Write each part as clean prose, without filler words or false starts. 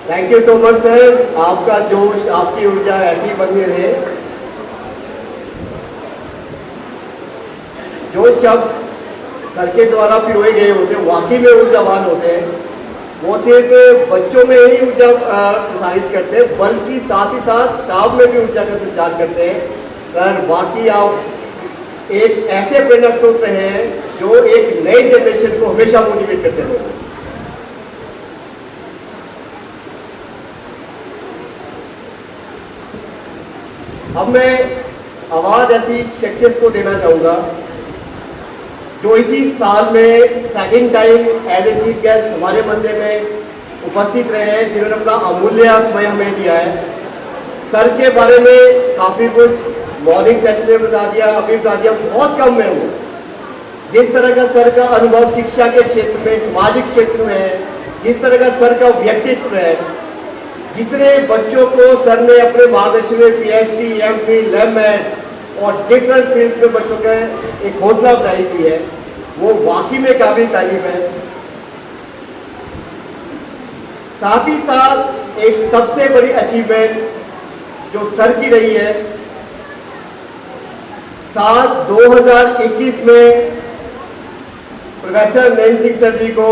Thank you so much sir. आपका जोश, आपकी ऊर्जा ऐसी ही बनी रहे। जो शब्द सर के द्वारा पिरोए गए होते हैं वाकई में ऊर्जावान होते हैं। वो सिर्फ बच्चों में ही ऊर्जा प्रसारित करते हैं, बल्कि साथ ही साथ स्टाफ में भी ऊर्जा का संचार करते हैं। सर वाकई आप एक ऐसे प्रेरणा स्रोत हैं जो एक नई जनरेशन को हमेशा मोटिवेट करते हैं। अब मैं आवाज ऐसी शख्सियत को देना चाहूंगा जो इसी साल में second time as a chief guest हमारे मंदिर में उपस्थित रहे हैं, जिन्होंने अपना अमूल्य समय हमें दिया है। सर के बारे में काफ़ी कुछ मॉर्निंग सेशन में बता दिया, अभी बता दिया, बहुत कम में हूँ। जिस तरह का सर का अनुभव शिक्षा के क्षेत्र में, सामाजिक क्षेत्र में है, जिस तरह का सर का व्यक्तित्व है, जितने बच्चों को सर ने अपने मार्गदर्शन में PhD, MPhil, LabMed और डिफरेंट फील्ड्स में बच्चों का एक हौसला अफजाई की है, वो वाकई में काबिल तारीफ है। साथ ही साथ एक सबसे बड़ी अचीवमेंट जो सर की रही है, साल 2021 में प्रोफेसर नैन सिंह सर जी को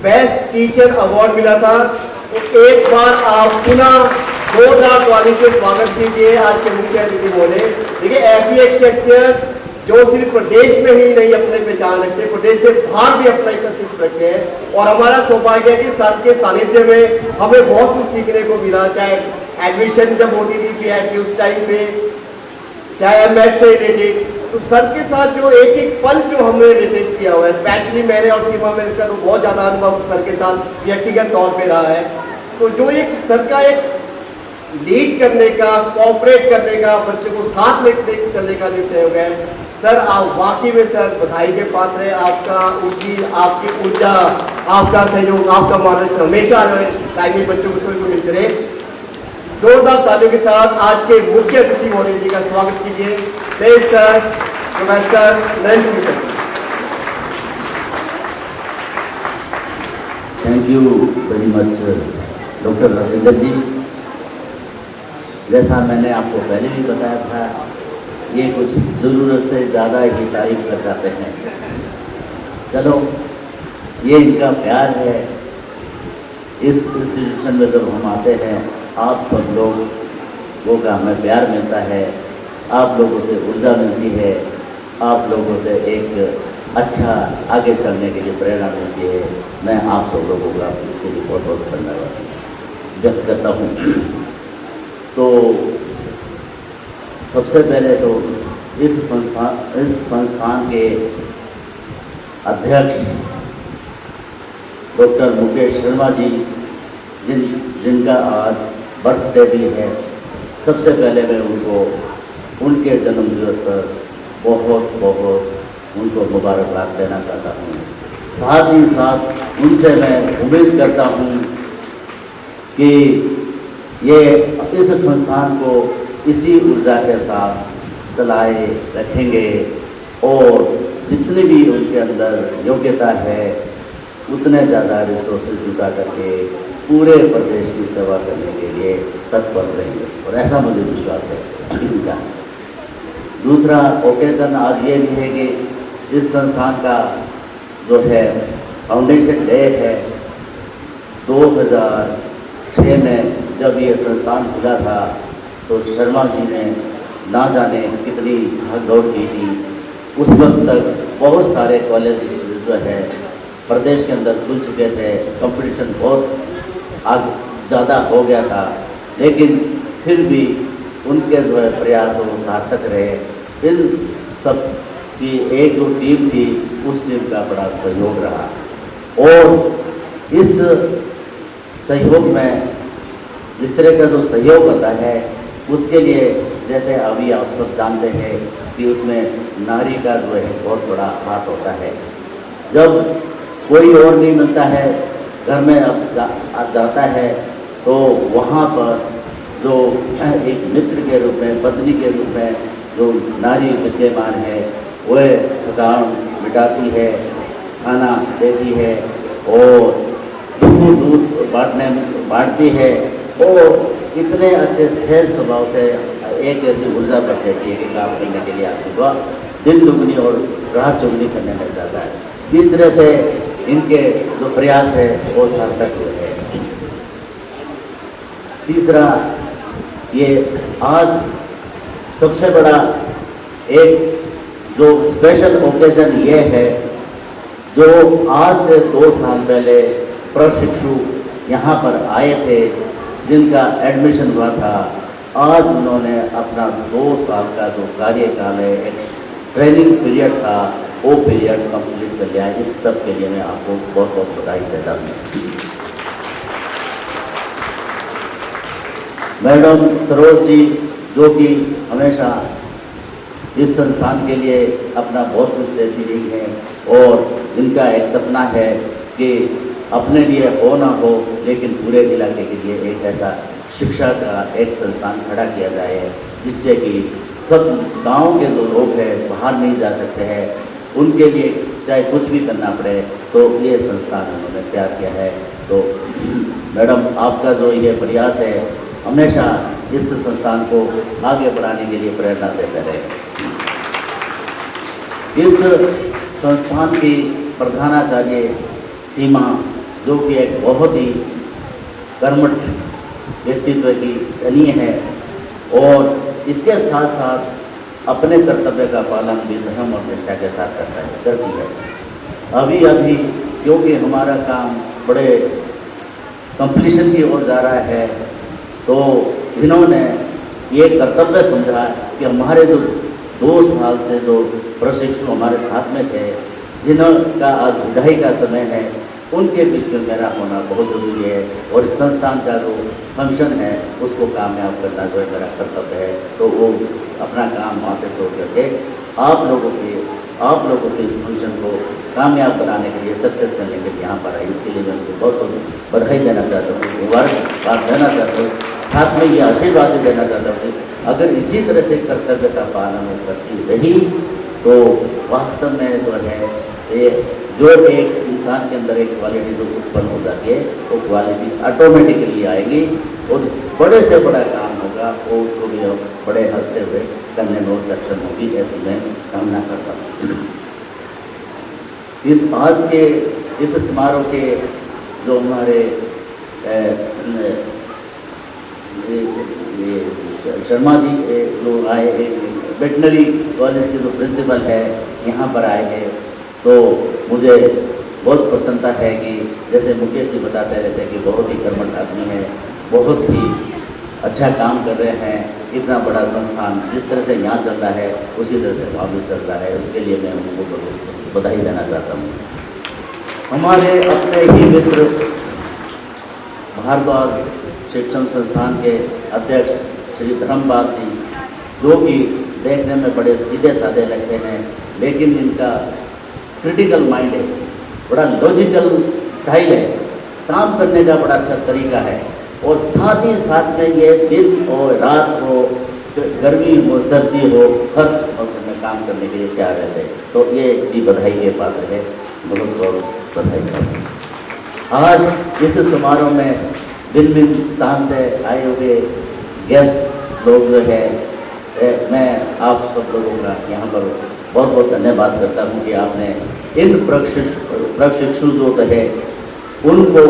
बेस्ट टीचर अवार्ड मिला था। तो एक बार आप पुनः जोरदार ताली से स्वागत कीजिए आज के मुख्य अतिथि महोदय। देखिए, ऐसी एक शख्सियत जो सिर्फ प्रदेश में ही नहीं अपने पहचान रखते, प्रदेश से बाहर भी अपना एक अस्तित्व रखते हैं। और हमारा सौभाग्य है कि सर के सानिध्य में हमें बहुत कुछ सीखने को मिला, चाहे एडमिशन जब होती थी PhD उस टाइम पे, चाहे मैथ से रिलेटेड, तो सर के साथ जो एक एक पल जो हमने व्यतीत किया हुआ है, स्पेशली मैंने और सीमा मिलकर बहुत ज़्यादा अनुभव सर के साथ व्यक्तिगत तौर पे रहा है। तो जो एक सर का एक लीड करने का, कोऑपरेट करने का, बच्चों को साथ लेकर चलने का जो सहयोग है, सर आप वाकई में सर बधाई के पात्र है। आपका उचित, आपकी ऊर्जा, आपका सहयोग, आपका मार्गदर्शन हमेशा रहे, ताकि बच्चों को सभी को मिलते रहे। जोरदार तालियों के साथ आज के मुख्य अतिथि महोदय जी का स्वागत कीजिए। Please sir, professor Nain Singh sir. Thank you very much doctor Rajendra ji. जैसा मैंने आपको पहले भी बताया था, ये कुछ ज़रूरत से ज़्यादा ही तारीफ कर जाते हैं। चलो, ये इनका प्यार है। इस इंस्टीट्यूशन में जब हम आते हैं, आप सब लोगों का हमें प्यार मिलता है, आप लोगों से ऊर्जा मिलती है, आप लोगों से एक अच्छा आगे चलने के लिए प्रेरणा मिलती है। मैं आप सब लोगों का इसके लिए बहुत बहुत धन्यवाद व्यक्त करता हूँ। तो सबसे पहले तो इस संस्थान के अध्यक्ष डॉक्टर मुकेश शर्मा जी, जिनका आज बर्थडे भी है, सबसे पहले मैं उनके जन्मदिवस पर बहुत बहुत उनको मुबारकबाद देना चाहता हूँ। साथ ही साथ उनसे मैं उम्मीद करता हूँ कि ये इस संस्थान को इसी ऊर्जा के साथ चलाए रखेंगे और जितनी भी उनके अंदर योग्यता है उतने ज़्यादा रिसोर्सेज जुटा करके पूरे प्रदेश की सेवा करने के लिए तत्पर रहेंगे, और ऐसा मुझे विश्वास है उनका। दूसरा ओकेजन आज ये भी है कि इस संस्थान का जो है फाउंडेशन डे है। 2006 में जब ये संस्थान खुला था तो शर्मा जी ने ना जाने कितनी भागदौड़ की थी। उस वक्त तक बहुत सारे कॉलेज जो है प्रदेश के अंदर खुल चुके थे, कंपटीशन बहुत ज़्यादा हो गया था, लेकिन फिर भी उनके जो है प्रयास वो सार्थक रहे। इन सब की एक जो टीम थी, उस टीम का बड़ा सहयोग रहा, और इस सहयोग में जिस तरह का जो सहयोग होता है उसके लिए, जैसे अभी आप सब जानते हैं कि उसमें नारी का जो है बहुत बड़ा हाथ होता है। जब कोई और नहीं मिलता है, घर में अब जाता है, तो वहाँ पर जो एक मित्र के रूप में, पत्नी के रूप में जो नारी विद्यमान है, वह थकान मिटाती है, खाना देती है और इतनी दूर बांटती है और इतने अच्छे सहज स्वभाव से एक ऐसी ऊर्जा बढ़ जाती है कि काम करने के लिए आपकी वह दिन दुगनी और रात चौगनी करने लग जाता है। इस तरह से इनके जो प्रयास है वो सार्थक हुए हैं। तीसरा, ये आज सबसे बड़ा एक जो स्पेशल ओकेजन ये है, जो आज से 2 साल पहले प्रशिक्षु यहाँ पर आए थे, जिनका एडमिशन हुआ था, आज उन्होंने अपना 2 साल का जो कार्यकाल है, एक ट्रेनिंग पीरियड था, वो पीरियड कंप्लीट कर लिया। इस सब के लिए मैं आपको बहुत बहुत बधाई देता हूँ। मैडम सरोज जी, जो कि हमेशा इस संस्थान के लिए अपना बहुत कुछ देती रही है और इनका एक सपना है कि अपने लिए हो ना हो लेकिन पूरे इलाके के लिए एक ऐसा शिक्षा का एक संस्थान खड़ा किया जाए, जिससे कि सब गांव के जो लोग हैं बाहर नहीं जा सकते हैं, उनके लिए चाहे कुछ भी करना पड़े तो ये संस्थान उन्होंने तैयार किया है। तो मैडम, आपका जो ये प्रयास है हमेशा इस संस्थान को आगे बढ़ाने के लिए प्रेरणा देते रहे। इस संस्थान की प्रधानाचार्य सीमा, जो कि एक बहुत ही कर्मठ व्यक्तित्व की धनी है और इसके साथ साथ अपने कर्तव्य का पालन भी धर्म और निष्ठा के साथ करती है। अभी क्योंकि हमारा काम बड़े कंप्लीशन की ओर जा रहा है, तो इन्होंने ये कर्तव्य समझा कि हमारे जो 2 साल से जो प्रशिक्षु हमारे साथ में थे, जिनका आज विदाई का समय है, उनके बीच में मेरा होना बहुत ज़रूरी है और इस संस्थान का जो फंक्शन है उसको कामयाब करना जो है मेरा कर्तव्य है। तो वो अपना काम वहाँ से छोड़ करके आप लोगों के इस फंक्शन को कामयाब बनाने के लिए, सक्सेस करने के लिए यहाँ पर आए। इसके लिए मैं उनको बहुत बहुत बधाई देना चाहता हूँ, मुबारकबाद देना चाहता हूँ, साथ में ये आशीर्वाद भी देना चाहता हूँ कि अगर इसी तरह से कर्तव्य का पालन करती रही तो वास्तव में जो है ये जो एक इंसान के अंदर एक क्वालिटी जो उत्पन्न हो जाती है, वो क्वालिटी ऑटोमेटिकली आएगी और बड़े से बड़ा काम होगा, वो उसको भी बड़े हंसते हुए करने में सक्षम होगी, ऐसी मैं कामना करता हूँ। इस आज के इस समारोह के जो हमारे शर्मा जी लोग आए, वेटनरी कॉलेज के जो प्रिंसिपल है यहाँ पर आए हैं, तो मुझे बहुत प्रसन्नता है कि जैसे मुकेश जी बताते रहते हैं कि बहुत ही कर्मठ आदमी है, बहुत ही अच्छा काम कर रहे हैं। इतना बड़ा संस्थान जिस तरह से यहाँ चल रहा है उसी तरह से वहाँ भी चल रहा है, उसके लिए मैं उनको बधाई देना चाहता हूँ। हमारे अपने ही मित्र भारद्वाज शिक्षण संस्थान के अध्यक्ष श्री धर्मपाल जी, जो कि देखने में बड़े सीधे साधे लगते हैं, लेकिन इनका क्रिटिकल माइंड है, बड़ा लॉजिकल स्टाइल है, काम करने का बड़ा अच्छा तरीका है और साथ ही साथ में ये दिन और रात हो, गर्मी हो, सर्दी हो, हर मौसम में काम करने के लिए तैयार रहते हैं। तो ये भी बधाई के पात्र है, बहुत बहुत बधाई। आज इस समारोह में भिन्न भिन्न स्थान से आए हुए गेस्ट लोग जो है, मैं आप सब लोगों का यहाँ पर बहुत बहुत धन्यवाद करता हूँ कि आपने इन प्रशिक्षु जो है उनको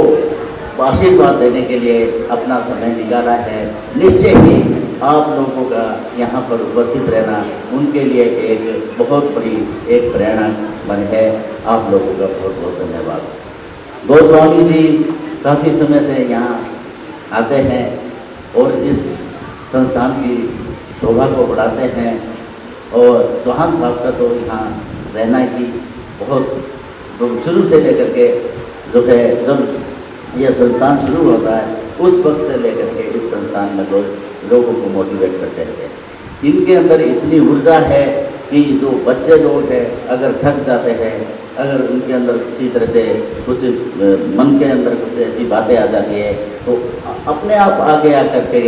आशीर्वाद देने के लिए अपना समय निकाला है। निश्चय ही आप लोगों का यहाँ पर उपस्थित रहना उनके लिए एक बहुत बड़ी एक प्रेरणा बन है। आप लोगों का बहुत बहुत धन्यवाद। गोस्वामी जी काफ़ी समय से यहाँ आते हैं और इस संस्थान की शोभा को बढ़ाते हैं और चौहान साहब का तो यहाँ रहना ही बहुत शुरू से लेकर के जो है, जब यह संस्थान शुरू होता है उस वक्त से लेकर के इस संस्थान में लोगों को मोटिवेट करते रहते हैं। इनके अंदर इतनी ऊर्जा है कि जो बच्चे लोग हैं अगर थक जाते हैं, अगर उनके अंदर किसी तरह से कुछ मन के अंदर कुछ ऐसी बातें आ जाती है तो अपने आप आगे आकर के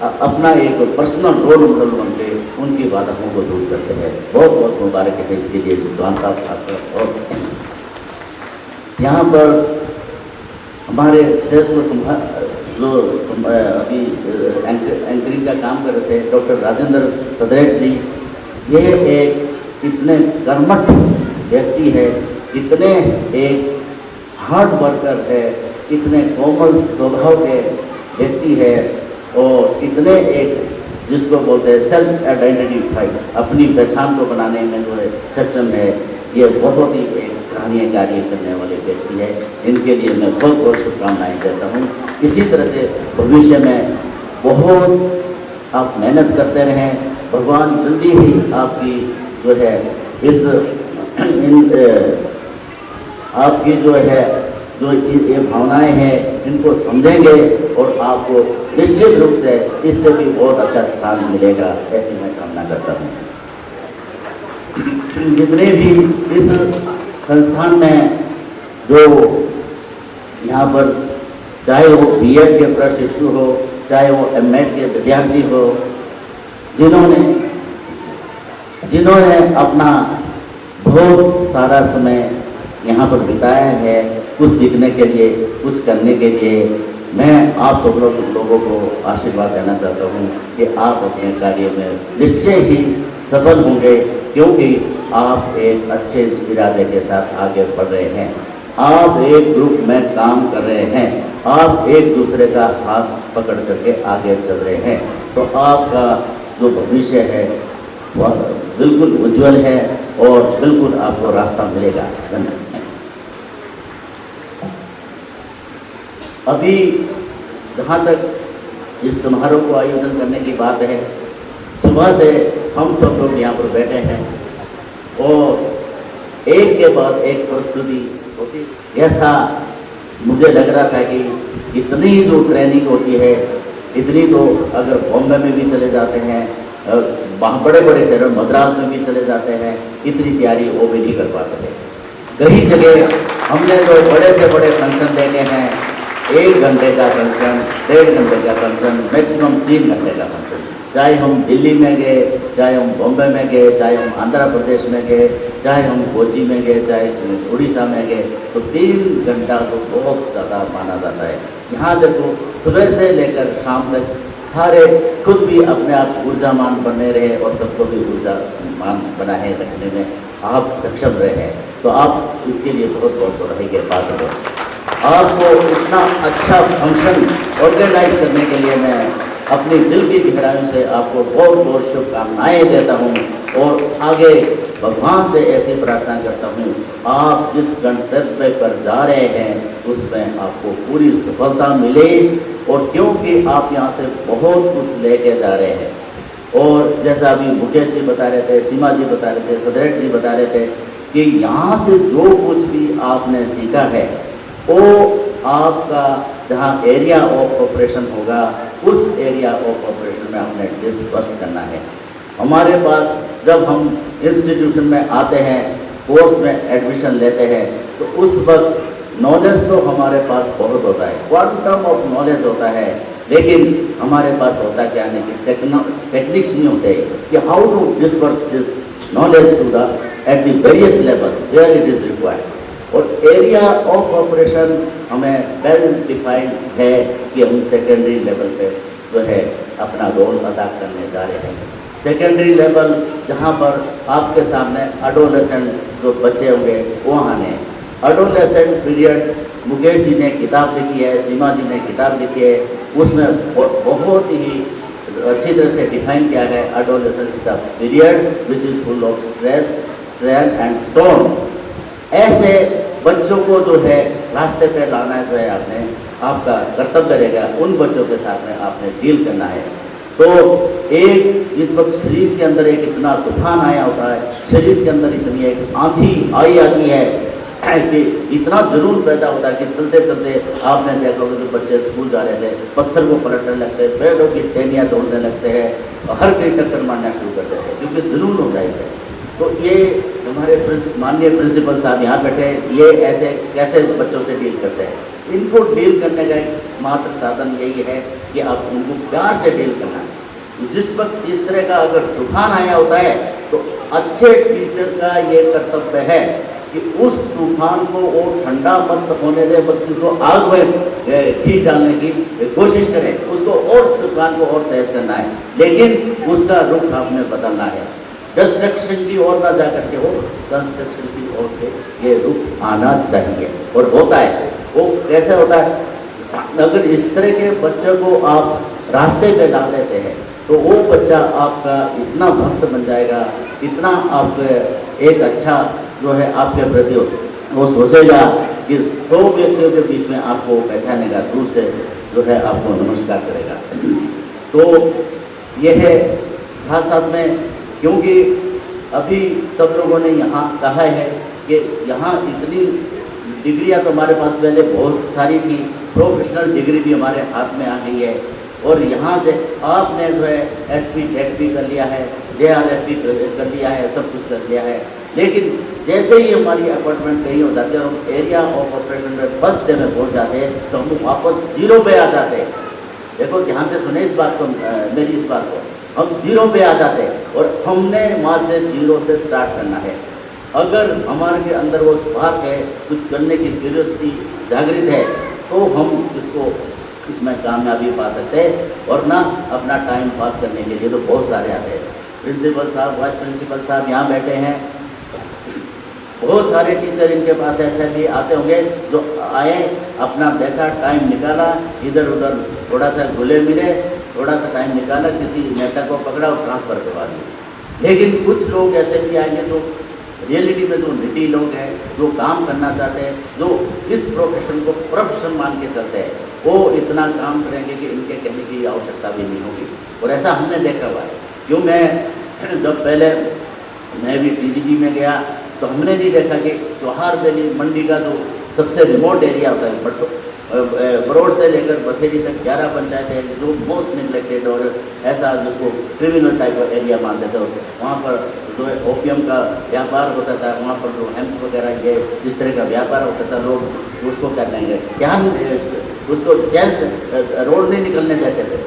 अपना एक पर्सनल रोल मॉडल बन के उनकी बाधाओं को दूर करते हैं। बहुत बहुत मुबारक है इसके लिए विद्वान साहब। और यहाँ पर हमारे स्टेज को अभी एंकरिंग का काम कर रहे थे डॉक्टर राजेंद्र सदरेट जी, ये एक इतने कर्मठ व्यक्ति है, इतने एक हार्ड वर्कर है, इतने कोमल स्वभाव के व्यक्ति है और इतने एक जिसको बोलते हैं सेल्फ आइडेंटिफाइड, अपनी पहचान को बनाने में जो है सक्षम है। ये बहुत ही एक कहानियाँ कार्य करने वाले व्यक्ति है। इनके लिए मैं बहुत बहुत शुभकामनाएं देता हूँ। इसी तरह से भविष्य में बहुत आप मेहनत करते रहें, भगवान जल्दी ही आपकी जो है आपकी जो है जो ये भावनाएं हैं इनको समझेंगे और आपको निश्चित रूप से इससे भी बहुत अच्छा स्थान मिलेगा, ऐसी मैं कामना करता हूँ। जितने भी इस संस्थान में जो यहाँ पर चाहे वो बीएड के प्रशिक्षु हो, चाहे वो एमएड के विद्यार्थी हो, जिन्होंने अपना बहुत सारा समय यहाँ पर बिताया है कुछ सीखने के लिए, कुछ करने के लिए, मैं आप सब लोगों को आशीर्वाद देना चाहता हूँ कि आप अपने कार्य में निश्चय ही सफल होंगे, क्योंकि आप एक अच्छे इरादे के साथ आगे बढ़ रहे हैं। आप एक ग्रुप में काम कर रहे हैं, आप एक दूसरे का हाथ पकड़ करके आगे चल रहे हैं, तो आपका जो भविष्य है वह बिल्कुल उज्जवल है और बिल्कुल आपको रास्ता मिलेगा। धन्यवाद। अभी जहाँ तक इस समारोह को आयोजन करने की बात है, सुबह से हम सब लोग यहाँ पर बैठे हैं और एक के बाद एक प्रस्तुति होती, ऐसा मुझे लग रहा था कि इतनी जो ट्रेनिंग होती है, इतनी तो अगर बॉम्बे में भी चले जाते हैं, वहाँ बड़े बड़े शहरों मद्रास में भी चले जाते हैं, इतनी तैयारी वो भी नहीं कर पाते थे। कई जगह हमने जो बड़े से बड़े फंक्शन देखे हैं, 1 घंटे का फंक्शन, 1.5 घंटे का फंक्शन, मैक्सिमम 3 घंटे का फंक्शन, चाहे हम दिल्ली में गए, चाहे हम बॉम्बे में गए, चाहे हम आंध्र प्रदेश में गए, चाहे हम कोची में गए, चाहे उड़ीसा में गए, तो 3 घंटा तो बहुत ज़्यादा माना जाता है। यहाँ देखो सुबह से लेकर शाम तक सारे खुद भी अपने आप ऊर्जामान बने रहे और सबको भी ऊर्जामान बनाए रखने में आप सक्षम रहे हैं, तो आप इसके लिए बहुत बहुत बधाई के पात्र हो। आपको इतना अच्छा फंक्शन ऑर्गेनाइज करने के लिए मैं अपनी दिल की गहराइयों से आपको बहुत बहुत शुभकामनाएं देता हूं और आगे भगवान से ऐसी प्रार्थना करता हूं, आप जिस गंतव्य पर जा रहे हैं उसमें आपको पूरी सफलता मिले, और क्योंकि आप यहां से बहुत कुछ लेके जा रहे हैं। और जैसा अभी मुकेश जी बता रहे थे, सीमा जी बता रहे थे, सदरेट जी बता रहे थे कि यहाँ से जो कुछ भी आपने सीखा है वो आपका जहाँ एरिया ऑफ ऑपरेशन होगा उस एरिया ऑफ ऑपरेशन में हमने डिस्पर्स करना है। हमारे पास जब हम इंस्टीट्यूशन में आते हैं, कोर्स में एडमिशन लेते हैं, तो उस वक्त नॉलेज तो हमारे पास बहुत होता है, क्वांटम ऑफ नॉलेज होता है, लेकिन हमारे पास होता क्या नहीं कि टेक्निक्स नहीं होते कि how to disperse this knowledge to the at the various levels where it is required. और एरिया ऑफ ऑपरेशन हमें वेल डिफाइंड है कि हम सेकेंडरी लेवल पे जो है अपना रोल अदा करने जा रहे हैं। सेकेंडरी लेवल जहाँ पर आपके सामने एडोलेसेंट जो बच्चे होंगे वो आने, एडोलेसेंट पीरियड मुकेश जी ने किताब लिखी है, सीमा जी ने किताब लिखी है, उसमें बहुत ही अच्छी तरह से डिफाइन किया है एडोलेसेंट का period which is full of stress, strain and storm. ऐसे बच्चों को जो है रास्ते पे लाना जो है आपने आपका कर्तव्य रहेगा, उन बच्चों के साथ में आपने डील करना है। तो एक इस वक्त शरीर के अंदर एक इतना तूफान आया होता है, शरीर के अंदर इतनी एक आंधी आई आती है कि इतना जुनून पैदा होता है कि चलते चलते आपने देखा होगा कि बच्चे स्कूल जा रहे थे, पत्थर को पलटने लगते हैं, पेड़ों की टहनियाँ तोड़ने लगते हैं और हर कोई टक्कर मारना शुरू कर देते हैं क्योंकि जुनून होता है। तो ये हमारे माननीय प्रिंसिपल साहब यहाँ बैठे, ये ऐसे कैसे बच्चों से डील करते हैं? इनको डील करने का एकमात्र साधन यही है कि आप उनको प्यार से डील करना है। जिस वक्त इस तरह का अगर तूफान आया होता है तो अच्छे टीचर का ये कर्तव्य है कि उस तूफान को वो ठंडा मत होने दे, बल्कि उसको आग में घी डालने की कोशिश करें, उसको और तूफान को और तेज करना है, लेकिन उसका रुख आपने बदलना है। डिस्ट्रक्शन की ओर ना जा करके वो कंस्ट्रक्शन की ओर से ये रुख आना चाहिए, और होता है। वो कैसे होता है? अगर इस तरह के बच्चों को आप रास्ते पे ला देते हैं तो वो बच्चा आपका इतना भक्त बन जाएगा, इतना आप एक अच्छा जो है आपके प्रति वो सोचेगा कि 100 व्यक्तियों के बीच में आपको पहचानेगा, दूर से जो है आपको नमस्कार करेगा। तो यह है साथ साथ में, क्योंकि अभी सब लोगों ने यहाँ कहा है कि यहाँ इतनी डिग्रियाँ तो हमारे पास पहले बहुत सारी थी, प्रोफेशनल डिग्री भी हमारे हाथ में आ गई है, और यहाँ से आपने जो है HP टेट भी कर लिया है, JRF भी कर लिया है, सब कुछ कर लिया है, लेकिन जैसे ही हमारी अपॉइंटमेंट कहीं हो जाती है और हम एरिया ऑफ ऑपरेशन में फर्स्ट डे में पहुँच जाते हैं तो हम वापस 0 पे आ जाते हैं। देखो ध्यान से सुने इस बात को, मेरी इस बात को, हम 0 पे आ जाते हैं और हमने वहाँ से 0 से स्टार्ट करना है। अगर हमारे के अंदर वो स्पार्क है, कुछ करने की क्यूरियोसिटी जागृत है, तो हम इसमें कामयाबी पा सकते हैं, और ना अपना टाइम पास करने के लिए तो बहुत सारे आते हैं। प्रिंसिपल साहब, वाइस प्रिंसिपल साहब यहाँ बैठे हैं, बहुत सारे टीचर इनके पास ऐसे भी आते होंगे जो आए, अपना देखा, टाइम निकाला, इधर उधर थोड़ा सा घुले मिले, थोड़ा सा टाइम निकाला, किसी नेता को पकड़ा और ट्रांसफ़र करवा दिया। लेकिन कुछ लोग ऐसे भी आएंगे जो रियलिटी में जो निटी लोग हैं, जो काम करना चाहते हैं, जो इस प्रोफेशन को प्रोफेशन मान के चलते हैं, वो इतना काम करेंगे कि इनके कहने की आवश्यकता भी नहीं होगी, और ऐसा हमने देखा हुआ है। क्यों, मैं जब पहले मैं भी TGT में गया तो हमने नहीं देखा कि चौहार वैली मंडी का जो सबसे रिमोट एरिया होता है, बरोड़ से लेकर बथेरी तक 11 पंचायत है जो मोस्ट निगलेक्टेड और ऐसा जिसको क्रिमिनल टाइप का एरिया मानते थे, वहाँ पर जो है ओपियम का व्यापार होता था, वहाँ पर जो हेम्प वगैरह ये जिस तरह का व्यापार होता था, लोग उसको कर लेंगे क्या, उसको जैसे रोड नहीं निकलने देते थे।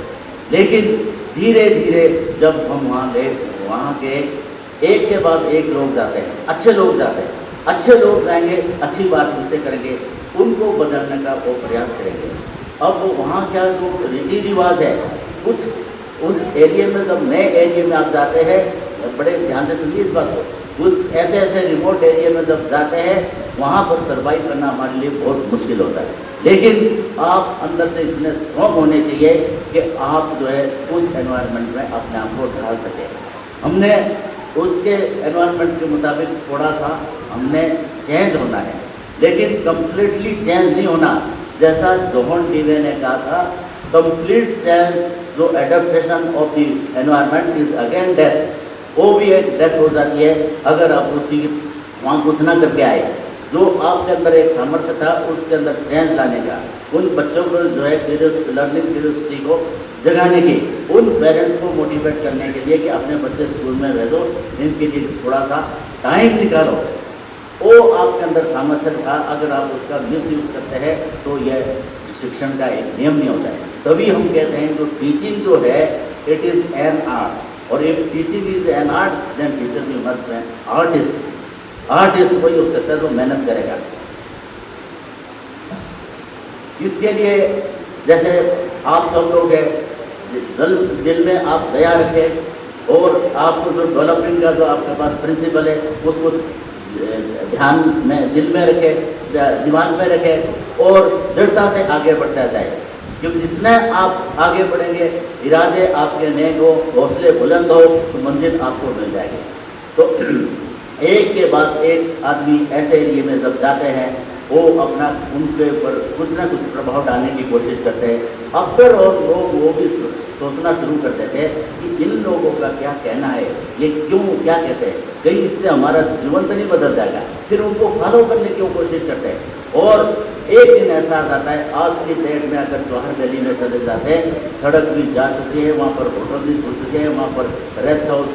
लेकिन धीरे धीरे जब हम वहाँ के एक के बाद एक लोग जाते हैं, अच्छे लोग जाते हैं, अच्छे लोग जाएंगे, अच्छी बात उनसे करेंगे, उनको बदलने का वो प्रयास करेंगे। अब वहाँ क्या जो रीति रिवाज है, कुछ उस एरिया में, जब नए एरिया में आप जाते हैं, बड़े ध्यान से सुनिए इस बात को, उस ऐसे ऐसे रिमोट एरिया में जब जाते हैं, वहाँ पर सर्वाइव करना हमारे लिए बहुत मुश्किल होता है। लेकिन आप अंदर से इतने स्ट्रॉन्ग होने चाहिए कि आप जो है उस एनवायरनमेंट में अपने आप को ढाल सकें। हमने उसके एनवायरनमेंट के मुताबिक थोड़ा सा हमने चेंज होना है, लेकिन कम्प्लीटली चेंज नहीं होना। जैसा जोहन डीवे ने कहा था, कंप्लीट चेंज जो adaptation of the environment is again death, वो भी एक डेथ हो जाती है अगर आप उसी वहाँ कुछ ना करके आए। जो आपके अंदर एक सामर्थ्य था उसके अंदर चेंज लाने का, उन बच्चों को जो है लर्निंग क्यूरियोसिटी को जगाने की, उन पेरेंट्स को मोटिवेट करने के लिए कि अपने बच्चे स्कूल में भेजो, इनके लिए थोड़ा सा टाइम निकालो, वो आपके अंदर सामर्थ्य था। अगर आप उसका मिस यूज करते हैं तो यह शिक्षण का एक नियम नहीं होता है। तभी हम कहते हैं जो टीचिंग जो है इट इज़ एन आर्ट, और if teaching is an art then teacher भी मस्ट है आर्टिस्ट। आर्टिस्ट वही हो सकता है जो मेहनत करेगा। इसके लिए जैसे आप सब लोग हैं, दिल में आप दया रखें, और आपको जो डेवलपमेंट का जो आपके पास प्रिंसिपल है उसको ध्यान में, दिल में रखें, दिमाग में रखें, और दृढ़ता से आगे बढ़ता जाए। क्योंकि जितने आप आगे बढ़ेंगे, इरादे आपके नेक हो, हौसले बुलंद हो, तो मंजिल आपको मिल जाएगी। तो एक के बाद एक आदमी ऐसे एरिया में जब जाते हैं, वो अपना उनके ऊपर कुछ ना कुछ प्रभाव डालने की कोशिश करते हैं। अक्सर और लोग वो भी सोचना शुरू कर देते हैं कि इन लोगों का क्या कहना है, ये क्यों क्या कहते हैं, कहीं इससे हमारा जीवन तो नहीं बदल जाएगा। फिर उनको फॉलो करने की कोशिश करते हैं, और एक दिन ऐसा आ जाता है, आज की डेट में अगर चौहार वैली में चले जाते हैं, सड़क भी जा चुकी है, वहाँ पर होटल भी खुल चुके हैं, वहाँ पर रेस्ट हाउस,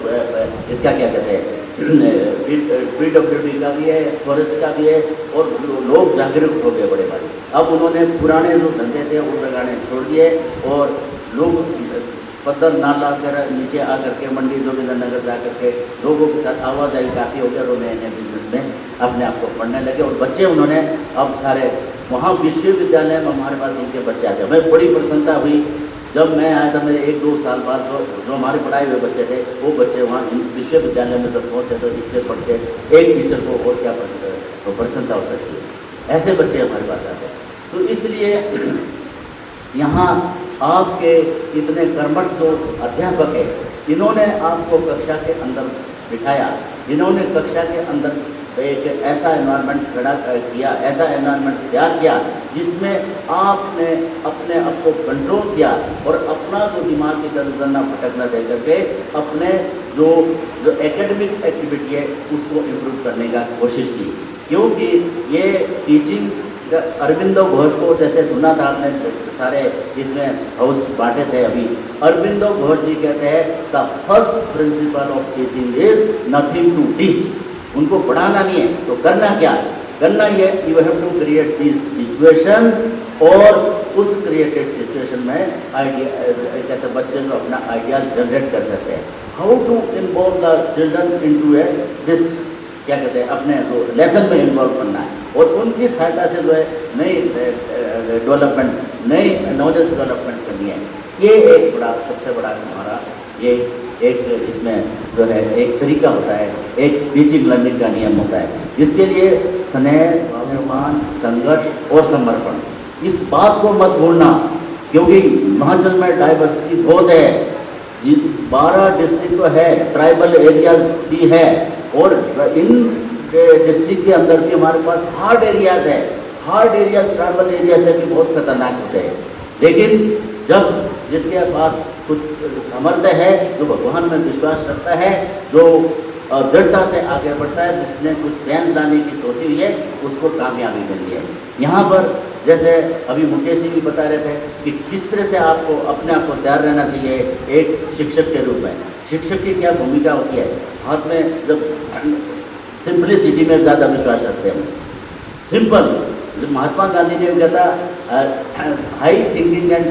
इसका क्या कहते हैं, PWD का भी है, फॉरेस्ट का भी है, और लोग जागरूक हो गए बड़े बड़े। अब उन्होंने पुराने जो धंधे थे वो लगाने छोड़ दिए, और लोग पत्थर नाला कर नीचे आ करके मंडी जोगिंदर नगर जा करके लोगों के साथ आवाजाही काफ़ी हो गया, और नए नए बिजनेस में अपने आप को पढ़ने लगे और बच्चे उन्होंने अब सारे वहाँ विश्वविद्यालय में हमारे पास उनके बच्चे आते हैं। हमें बड़ी प्रसन्नता हुई जब मैं आया था, मेरे 1-2 साल बाद जो हमारे पढ़ाए हुए बच्चे थे वो बच्चे वहाँ विश्वविद्यालय में जब पहुँचे तो इससे पढ़ के एक टीचर को और क्या तो प्रसन्नता हो सकती है। ऐसे बच्चे हमारे पास आते हैं। तो इसलिए यहाँ आपके इतने कर्मठ जो अध्यापक है, इन्होंने आपको कक्षा के अंदर बिठाया, इन्होंने कक्षा के अंदर एक ऐसा एनवायरनमेंट खड़ा किया, ऐसा एनवायरनमेंट तैयार किया जिसमें आपने अपने आप को कंट्रोल किया और अपना जो दिमाग की तरफ ना भटकना दे करके अपने जो एकेडमिक एक्टिविटी है उसको इम्प्रूव करने का कोशिश की। क्योंकि ये टीचिंग अरविंदो घोष को जैसे सुना था आपने, सारे इसमें हाउस बांटे थे अभी। अरविंदो घोष जी कहते हैं the first principle of teaching is nothing to teach. उनको पढ़ाना नहीं है तो करना क्या, करना ये you have to create this situation और उस क्रिएटेड सिचुएशन में आइडिया कहते बच्चे जो अपना आइडिया जनरेट कर सकते हैं। How to involve the children into this क्या कहते हैं अपने जो लेसन में इन्वॉल्व करना है और उनकी सहायता से जो है नई डेवलपमेंट, नई नॉलेज डेवलपमेंट करनी है। ये एक बड़ा सबसे बड़ा हमारा ये एक इसमें जो है एक तरीका होता है, एक टीचिंग लर्निंग का नियम होता है। इसके लिए स्नेह, स्वाभिमान, संघर्ष और समर्पण, इस बात को मत भूलना क्योंकि हिमाचल में डाइवर्सिटी बहुत है। 12 डिस्ट्रिक्ट तो है, ट्राइबल एरियाज भी है और इन डिस्ट्रिक्ट के अंदर भी हमारे पास हार्ड एरियाज है। हार्ड एरियाज ट्राइबल एरिया से भी बहुत खतरनाक होते हैं। लेकिन जब जिसके पास कुछ सामर्थ्य है, जो भगवान में विश्वास रखता है, जो दृढ़ता से आगे बढ़ता है, जिसने कुछ चेंज लाने की सोची हुई है, उसको कामयाबी मिलती है। यहाँ पर जैसे अभी मुकेश जी भी बता रहे थे कि किस तरह से आपको अपने आप को तैयार रहना चाहिए एक शिक्षक के रूप में। शिक्षक की क्या भूमिका होती है, हाथ में जब सिंपलिसिटी में ज़्यादा विश्वास रखते हैं। सिंपल, महात्मा गांधी ने भी कहा high thinking and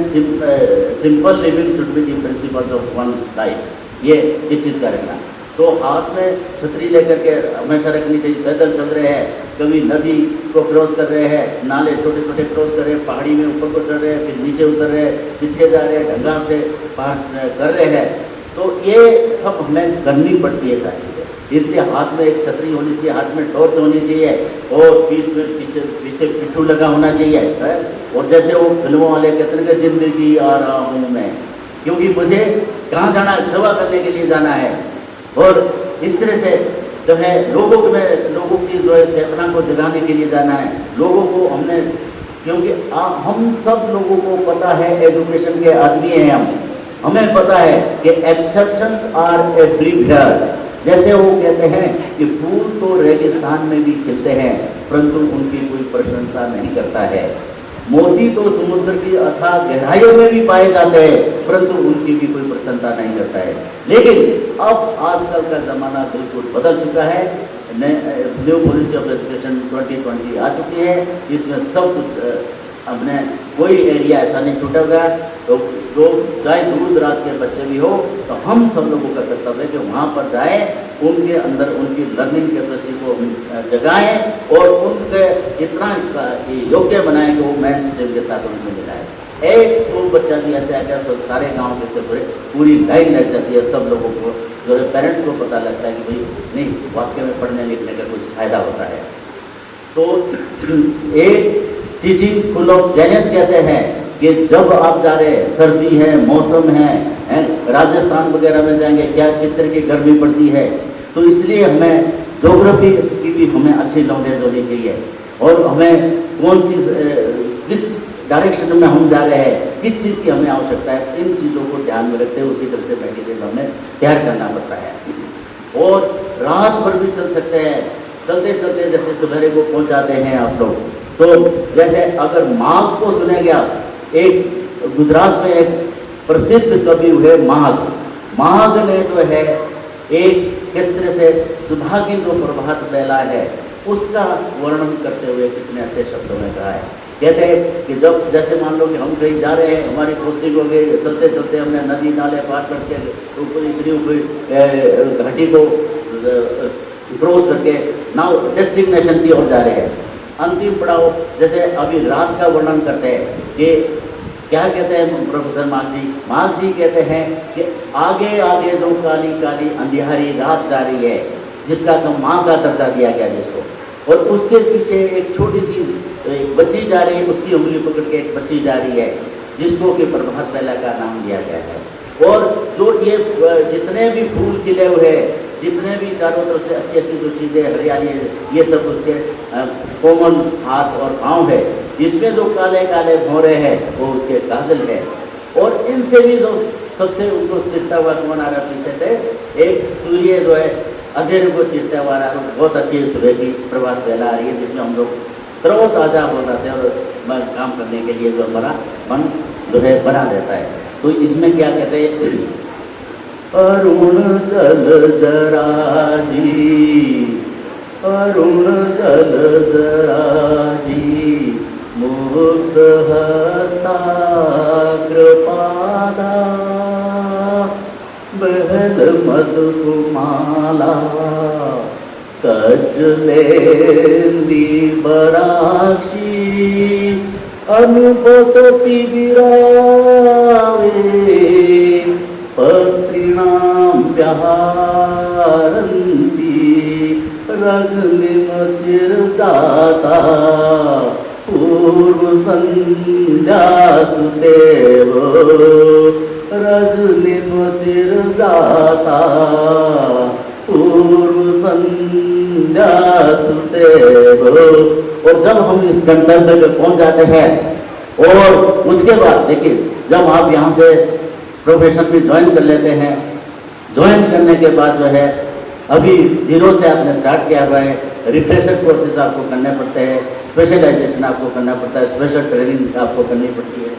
simple living should be the principles of one life. ये इस चीज़ का रखना। तो हाथ में छतरी लेकर के हमेशा रखनी चाहिए। पैदल चल रहे हैं, कभी नदी को क्रॉस कर रहे हैं, नाले छोटे छोटे क्रॉस कर रहे हैं, पहाड़ी में ऊपर को चढ़ रहे हैं, फिर नीचे उतर रहे हैं, पीछे जा रहे हैं, ढंगा से पार कर रहे हैं। तो ये सब हमें करनी पड़ती है सारी चीज़ें। इसलिए हाथ में एक छतरी होनी चाहिए, हाथ में टॉर्च होनी चाहिए और पीछे पिट्ठू लगा होना चाहिए है? और जैसे वो फिल्मों वाले कहते हैं कि जिंदगी आ रहा हूँ मैं, क्योंकि मुझे कहाँ जाना है, सेवा करने के लिए जाना है। और इस तरह से जो है लोगों की जो है चेतना को जगाने के लिए जाना है। लोगों को हमने, क्योंकि हम सब लोगों को पता है एजुकेशन के आदमी हैं हमें पता है कि एक्सेप्शंस आर एवरीवेयर। जैसे वो कहते हैं कि फूल तो रेगिस्तान में भी खिलते हैं परंतु उनकी कोई प्रशंसा नहीं करता है। मोती तो समुद्र की अथाह गहराइयों में भी पाए जाते हैं परंतु उनकी भी कोई प्रसन्नता नहीं करता है। लेकिन अब आजकल का ज़माना बिल्कुल बदल चुका है। न्यू पॉलिसी ऑफ एजुकेशन 2020 आ चुकी है। इसमें सब कुछ अपने कोई एरिया ऐसा नहीं छूटा हुआ है। तो जो चाहे दूर दराज के बच्चे भी हो तो हम सब लोगों का कर्तव्य है कि वहाँ पर जाएं, उनके अंदर उनकी लर्निंग कैपेसिटी को जगाएं और उनके इतना योग्य बनाएं कि वो मेन स्ट्रीम के साथ उनको मिलाएं। एक दो बच्चा भी ऐसे आ गया तो सारे गाँव के पूरे पूरी लाइन लग जाती है। सब लोगों को जो है पेरेंट्स को पता लगता है कि भाई नहीं, वाकई में पढ़ने लिखने का कुछ फ़ायदा होता है। तो एक टीचिंग फुल ऑफ चैलेंज कैसे है कि जब आप जा रहे हैं, सर्दी है, मौसम है, राजस्थान वगैरह में जाएंगे, क्या किस तरह की गर्मी पड़ती है। तो इसलिए हमें ज्योग्राफी की भी हमें अच्छी नॉलेज होनी चाहिए और हमें कौन सी किस डायरेक्शन में हम जा रहे हैं, किस चीज़ की हमें आवश्यकता है, इन चीज़ों को ध्यान में रखते हुए उसी तरह से मटेरियल हमें तैयार करना पड़ता है। और रात भर भी चल सकते हैं, चलते चलते जैसे सवेरे को पहुँच जाते हैं आप लोग। तो जैसे अगर माघ को सुने गया, एक गुजरात में एक प्रसिद्ध कवि हुए माघ ने जो है एक किस तरह से सुबह की जो प्रभात बेला है उसका वर्णन करते हुए कितने अच्छे शब्दों में कहा है। कहते हैं कि जब जैसे मान लो कि हम कहीं जा रहे हैं, हमारी पोस्टिंग हो गई, चलते चलते हमने नदी नाले पार करके ऊपर इतनी ऊपरी घाटी को क्रॉस करके नाउ डेस्टिनेशन की ओर जा रहे हैं। अंतिम पड़ाव जैसे अभी रात का वर्णन करते हैं कि क्या कहते हैं प्रोफेसर मार्क्स जी कहते हैं कि आगे आगे जो काली काली अंधियारी रात जा रही है, जिसका माँ का दर्जा दिया गया जिसको, और उसके पीछे एक छोटी सी एक बच्ची जा रही है, उसकी उंगली पकड़ के एक बच्ची जा रही है जिसको कि प्रभात बेला का नाम दिया गया है। और जो ये जितने भी फूल खिले हुए, जितने भी चारों तरफ से अच्छी अच्छी जो चीज़ें हरियाली है, ये सब उसके कोमल हाथ और पाँव है। इसमें जो काले काले भौरे हैं वो उसके काजल है। और इनसे भी जो सबसे उनको चिरता हुआ कौन आ रहा है पीछे से, एक सूर्य जो है अंधेरे को चिरता हुआ आ रहा है। बहुत अच्छी सुबह की प्रभात बेला आ रही है जिसमें हम लोग तरोताज़ा हो जाते हैं और काम करने के लिए जो हमारा मन जो है बना रहता है। तो इसमें क्या कहते हैं, अरुण जल जराजी, अरुण जल जराजी, मुक्त हस्ता कृपादा, बहल मधुमाला, कचलेंदी बराक्षी, अनुपतति विरावे, पत्रिणां व्याहरन्ति, रजनीमचिरजाता, पूर्व संध्यासुदेव, रजनीमचिरजाता, पूर्व संध्यासुदेव। और जब हम इस गंतव्य पे पहुंच जाते हैं और उसके बाद देखिए, जब आप यहाँ से प्रोफेशन में ज्वाइन कर लेते हैं, ज्वाइन करने के बाद जो है अभी जीरो से आपने स्टार्ट किया हुआ है, रिफ्रेशर कोर्सेज आपको करने पड़ते हैं, स्पेशलाइजेशन आपको करना पड़ता है, स्पेशल ट्रेनिंग आपको करनी पड़ती है,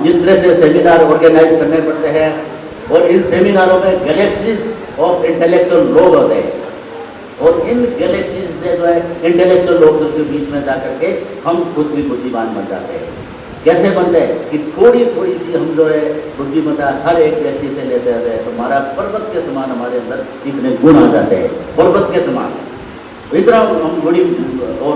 जिस तरह से सेमिनार ऑर्गेनाइज करने पड़ते हैं। और इन सेमिनारों में गैलेक्सीज ऑफ इंटेलेक्चुअल लोग होते हैं, और इन गैलेक्सीज से जो है इंटेलेक्चुअल लोग के बीच में जाकर के हम खुद भी बुद्धिमान बन जाते हैं। कैसे बनते हैं कि थोड़ी थोड़ी सी हम जो है बुद्धिमत्ता हर एक व्यक्ति से लेते रहते हैं, तो हमारा पर्वत के समान हमारे अंदर इतने गुण आ जाते हैं, पर्वत के समान इतना हम गुणी। और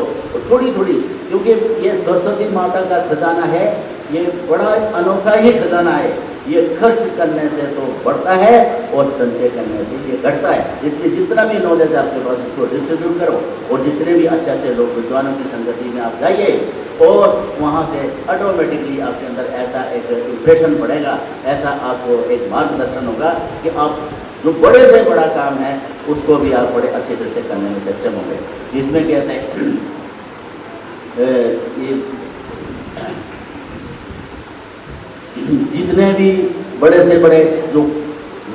थोड़ी थोड़ी, क्योंकि ये सरस्वती माता का खजाना है, ये बड़ा अनोखा ही खजाना है। ये खर्च करने से तो बढ़ता है और संचय करने से ये घटता है। इसलिए जितना भी नॉलेज आपके पास इसको डिस्ट्रीब्यूट करो, और जितने भी अच्छे अच्छे लोग विद्वानों की संगति में आप जाइए, और वहाँ से ऑटोमेटिकली आपके अंदर ऐसा एक इम्प्रेशन पड़ेगा, ऐसा आपको एक मार्गदर्शन होगा कि आप जो बड़े से बड़ा काम है उसको भी आप बड़े अच्छे तरह से करने में सक्षम होंगे। इसमें कहते हैं जितने भी बड़े से बड़े जो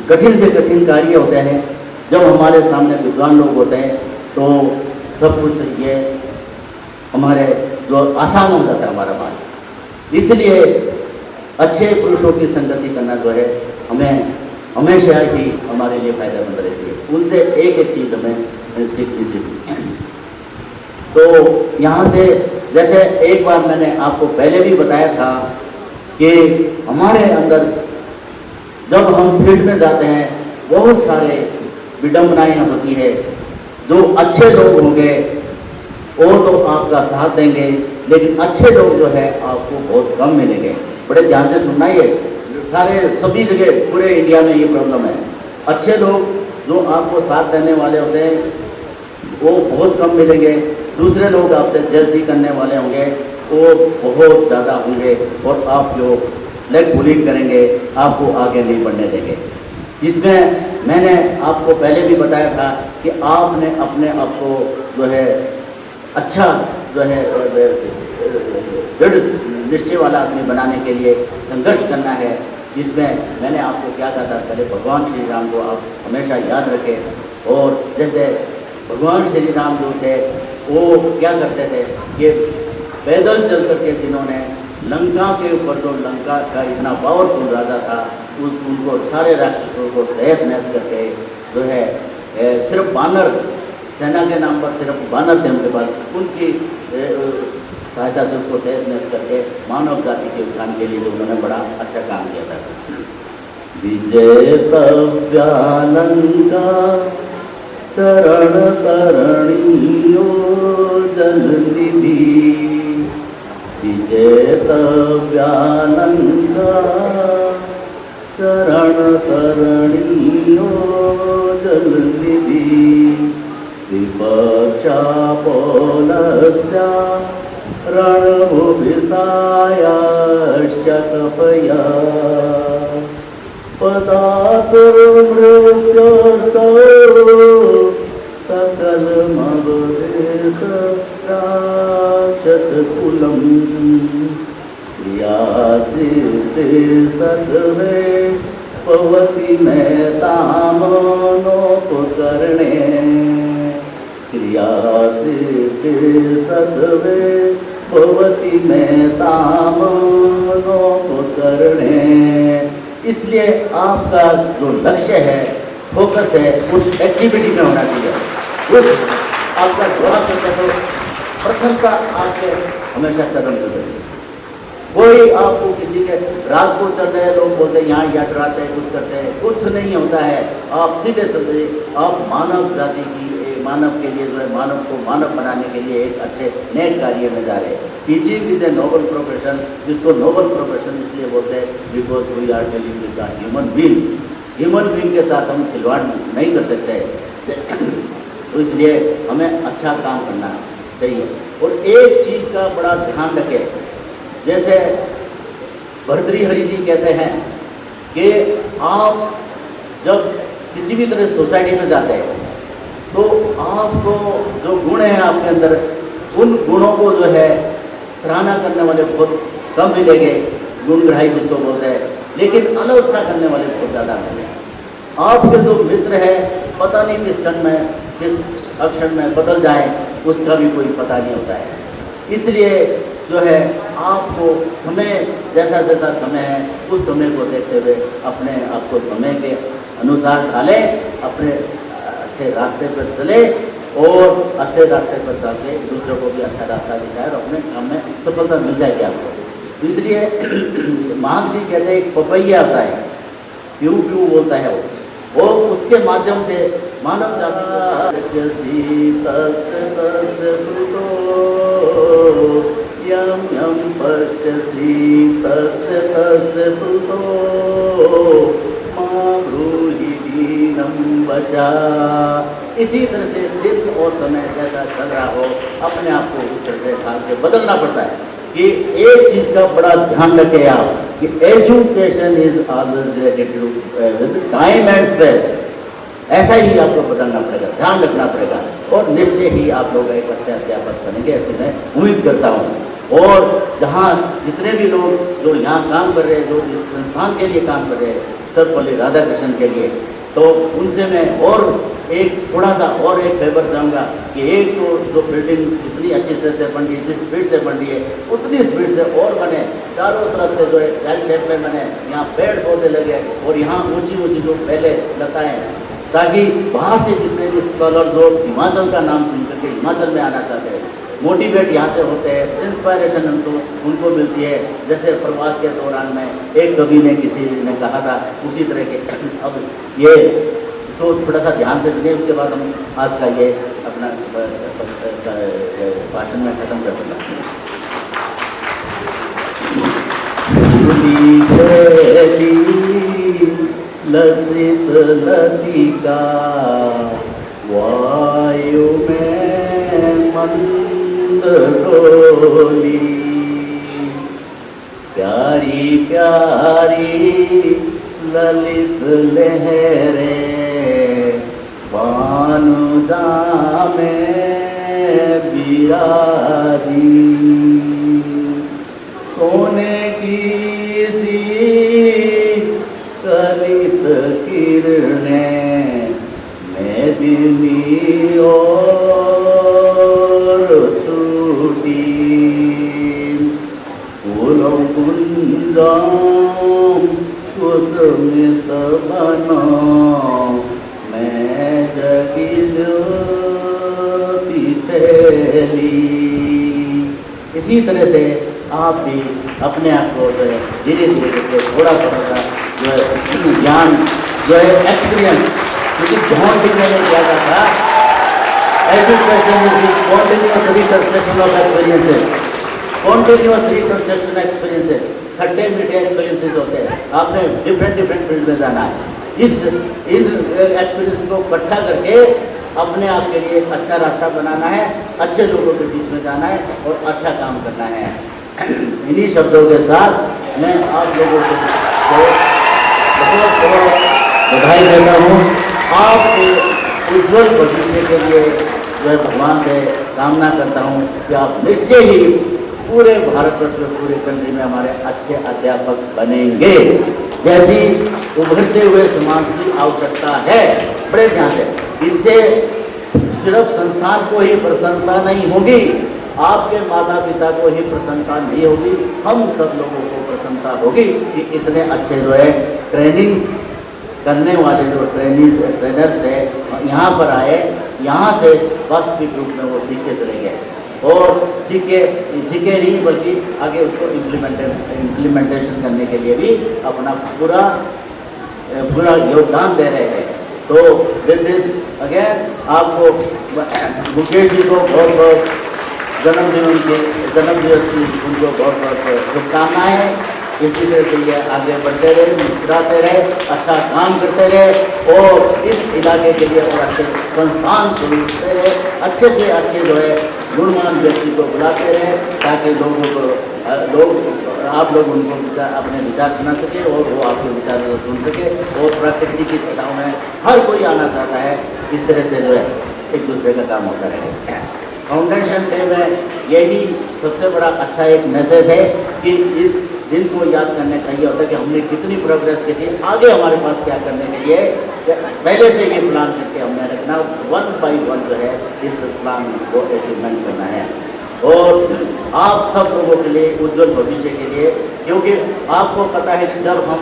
कठिन से कठिन कार्य होते हैं, जब हमारे सामने विद्वान लोग होते हैं तो सब कुछ ये हमारे जो आसान हो जाता है हमारा मान। इसलिए अच्छे पुरुषों की संगति करना जो है हमें हमेशा ही हमारे लिए फायदेमंद रहती है। उनसे एक एक चीज़ हमें सीखनी चाहिए। तो यहाँ से जैसे एक बार मैंने आपको पहले भी बताया था कि हमारे अंदर जब हम फील्ड में जाते हैं बहुत सारे विडंबनाएं होती है। जो अच्छे लोग होंगे वो तो आपका साथ देंगे, लेकिन अच्छे लोग जो है आपको बहुत कम मिलेंगे। बड़े ध्यान से सुनना, ये सारे सभी जगह पूरे इंडिया में ये प्रॉब्लम है। अच्छे लोग जो आपको साथ देने वाले होते हैं वो बहुत कम मिलेंगे, दूसरे लोग आपसे जेलसी करने वाले होंगे वो बहुत ज़्यादा होंगे, और आप जो लेग पुलिंग करेंगे आपको आगे नहीं बढ़ने देंगे। इसमें मैंने आपको पहले भी बताया था कि आपने अपने आप को जो है अच्छा जो है दृढ़ निश्चय वाला आदमी बनाने के लिए संघर्ष करना है। इसमें मैंने आपको क्या कहा था, पहले भगवान श्री राम को आप हमेशा याद रखें। और जैसे भगवान श्री राम जो थे वो क्या करते थे कि पैदल चल करके जिन्होंने लंका के ऊपर, जो लंका का इतना पावरफुल राजा था, उनको सारे राक्षसों को तहस नहस करके जो है सिर्फ बानर सेना के नाम पर सिर्फ बानर थे उनके पास, उनकी सहायता से उसको तहस नहस करके मानव जाति के उत्थान के लिए जो उन्होंने बड़ा अच्छा काम किया था। विजय भव्यालंका चरण तरणियो जल निधि विजेत व्यानंदा चरण तरणियो जल निधि विपक्षापोलस्या रणभुविसायाश्च कपया पदातुर्मृत्योस्तौ सकलमवदेत राक्षसकुलम् यासिते सद्वे पवति नैतामनोपकरणे क्रियासिते सद्वे भवति नैतामनोपकरणे। इसलिए आपका जो लक्ष्य है, फोकस है, उस एक्टिविटी में होना चाहिए। उस आपका जवाब करते तो प्रथमता आपके हमेशा कदम चले। कोई आपको किसी के रात को चल रहे लोग बोलते हैं यहाँ या डराते हैं, कुछ करते हैं, कुछ नहीं होता है। आप सीधे चलते, आप मानव जाति की, मानव के लिए जो है, मानव को मानव बनाने के लिए एक अच्छे नेक कार्य में जा रहे हैं। Teaching is a noble profession, जिसको नोबल प्रोफेशन इसलिए बोलते हैं because we are dealing with human beings. Human being के साथ हम खिलवाड़ नहीं कर सकते, तो इसलिए हमें अच्छा काम करना चाहिए। और एक चीज़ का बड़ा ध्यान रखें, जैसे भर्तृहरि जी कहते हैं कि आप जब किसी भी तरह सोसाइटी में जाते हैं तो आपको जो गुण है आपके अंदर, उन गुणों को जो है सराहना करने वाले बहुत कम मिलेंगे, गुणग्राही जिसको बोलते हैं, लेकिन आलोचना करने वाले बहुत ज़्यादा मिलेंगे। आपके जो मित्र है पता नहीं किस क्षण में, किस अक्षण में बदल जाए, उसका भी कोई पता नहीं होता है। इसलिए जो है आपको समय, जैसा जैसा समय है उस समय को देखते हुए अपने आपको समय के अनुसार ढालें, अपने अच्छे रास्ते पर चले और अच्छे रास्ते पर चल के दूसरों को भी अच्छा रास्ता दिखाए और अपने काम में सफलता मिल जाएगी आपको। तो इसलिए महान जी कहते हैं एक पपैया आता है, प्यू प्यू बोलता है वो उसके माध्यम से मानव जाति यम यम पश्यसि तस्य तस्य पुतो मां ब्रूहि दीनं वचा। इसी तरह से दिन और समय जैसा चल रहा हो, अपने आप को उस तरह से ढाल के बदलना पड़ता है। कि एक चीज़ का बड़ा ध्यान रखें आप कि education is always related to with time and space. ऐसा ही आपको बदलना पड़ेगा, ध्यान रखना पड़ेगा और निश्चय ही आप लोग एक अच्छे अध्यापक बनेंगे, ऐसी मैं उम्मीद करता हूँ। और जहाँ जितने भी लोग जो यहाँ काम कर रहे हैं, जो इस संस्थान के लिए काम कर रहे हैं, सर्वपल्ली राधाकृष्णन के लिए, तो उनसे मैं और एक थोड़ा सा और एक फेवर चाहूँगा कि एक तो जो बिल्डिंग जितनी अच्छी तरह से बन रही है, जिस स्पीड से बन रही है, उतनी स्पीड से और बने, चारों तरफ से जो है एल शेप में बने, यहाँ पेड़ पौधे लगे और यहाँ ऊंची ऊंची जो पहले लताएँ, ताकि बाहर से जितने भी स्कॉलर्स हो हिमाचल का नाम सुन करके हिमाचल में आना चाहते हैं, मोटिवेट यहाँ से होते हैं, इंस्पायरेशन उनको मिलती है। जैसे प्रवास के दौरान में एक कवि ने किसी ने कहा था, उसी तरह के अब ये इसको थोड़ा सा ध्यान से सुनिए, उसके बाद हम आज का ये अपना भाषण में खत्म कर देंगे। लसित लतिका वायु में मंद डोली, प्यारी प्यारी ललित लहरें भानुजा में बिराजी, सोने की सी कलित किरणें मेदिनी और छूटी, फूलों कुंजों कुसुमित बनो मैं जगी ज्योति तेरी। इसी तरह से आप भी अपने आप को जो है धीरे धीरे करके थोड़ा थोड़ा सा जो है ज्ञान जो है एक्सपीरियंस, क्योंकि बहुत दिन मैंने किया था Education is the continuous reconstruction of experiences. Continuous reconstruction experiences. खट्टे मीठे एक्सपीरियंसेस होते हैं, आपने डिफरेंट फील्ड में जाना है। इन एक्सपीरियंस को इकट्ठा करके अपने आप के लिए अच्छा रास्ता बनाना है, अच्छे लोगों के बीच में जाना है और अच्छा काम करना है। इन्हीं शब्दों के साथ मैं आप लोगों को बहुत बहुत बधाई देता हूँ। आपके उज्ज्वल भविष्य के लिए जो है भगवान से कामना करता हूँ कि आप निश्चय ही पूरे भारतवर्ष में, पूरे कंट्री में हमारे अच्छे अध्यापक बनेंगे, जैसी उभरते हुए समाज की आवश्यकता है। बड़े ध्यान से, इससे सिर्फ संस्थान को ही प्रसन्नता नहीं होगी, आपके माता पिता को ही प्रसन्नता नहीं होगी, हम सब लोगों को प्रसन्नता होगी कि इतने अच्छे जो है ट्रेनिंग करने वाले जो ट्रेनर्स थे यहाँ पर आए, यहाँ से वास्तविक रूप में वो सीख के चले गए और सीखे नहीं बल्कि आगे उसको इम्प्लीमेंटेशन करने के लिए भी अपना पूरा योगदान दे रहे हैं। तो विद दिस अगेन आपको मुकेश जी को बहुत बहुत जन्मदिवस की उनको बहुत बहुत शुभकामनाएं। इसी तरह से ये आगे बढ़ते रहे, मुस्कुराते रहे, अच्छा काम करते रहे और इस इलाके के लिए और अच्छे संस्थान खोलते रहे, अच्छे से अच्छे जो है गुणवान व्यक्ति को बुलाते रहे ताकि आप लोग उनको अपने विचार सुना सके और वो आपके विचार को सुन सके और प्रकृति की छटाओं में हर कोई आना चाहता है। इस तरह से जो है एक दूसरे का काम होता रहे। फाउंडेशन डे में यही सबसे बड़ा अच्छा एक मैसेज है कि इस दिन को याद करने का ये होता है कि हमने कितनी प्रोग्रेस की थी, आगे हमारे पास क्या करने के लिए पहले से ये प्लान करके हमने रखना, 1 by 1 जो है इस प्लान को अचीवमेंट करना है और आप सब लोगों के लिए उज्जवल भविष्य के लिए, क्योंकि आपको पता है कि जब हम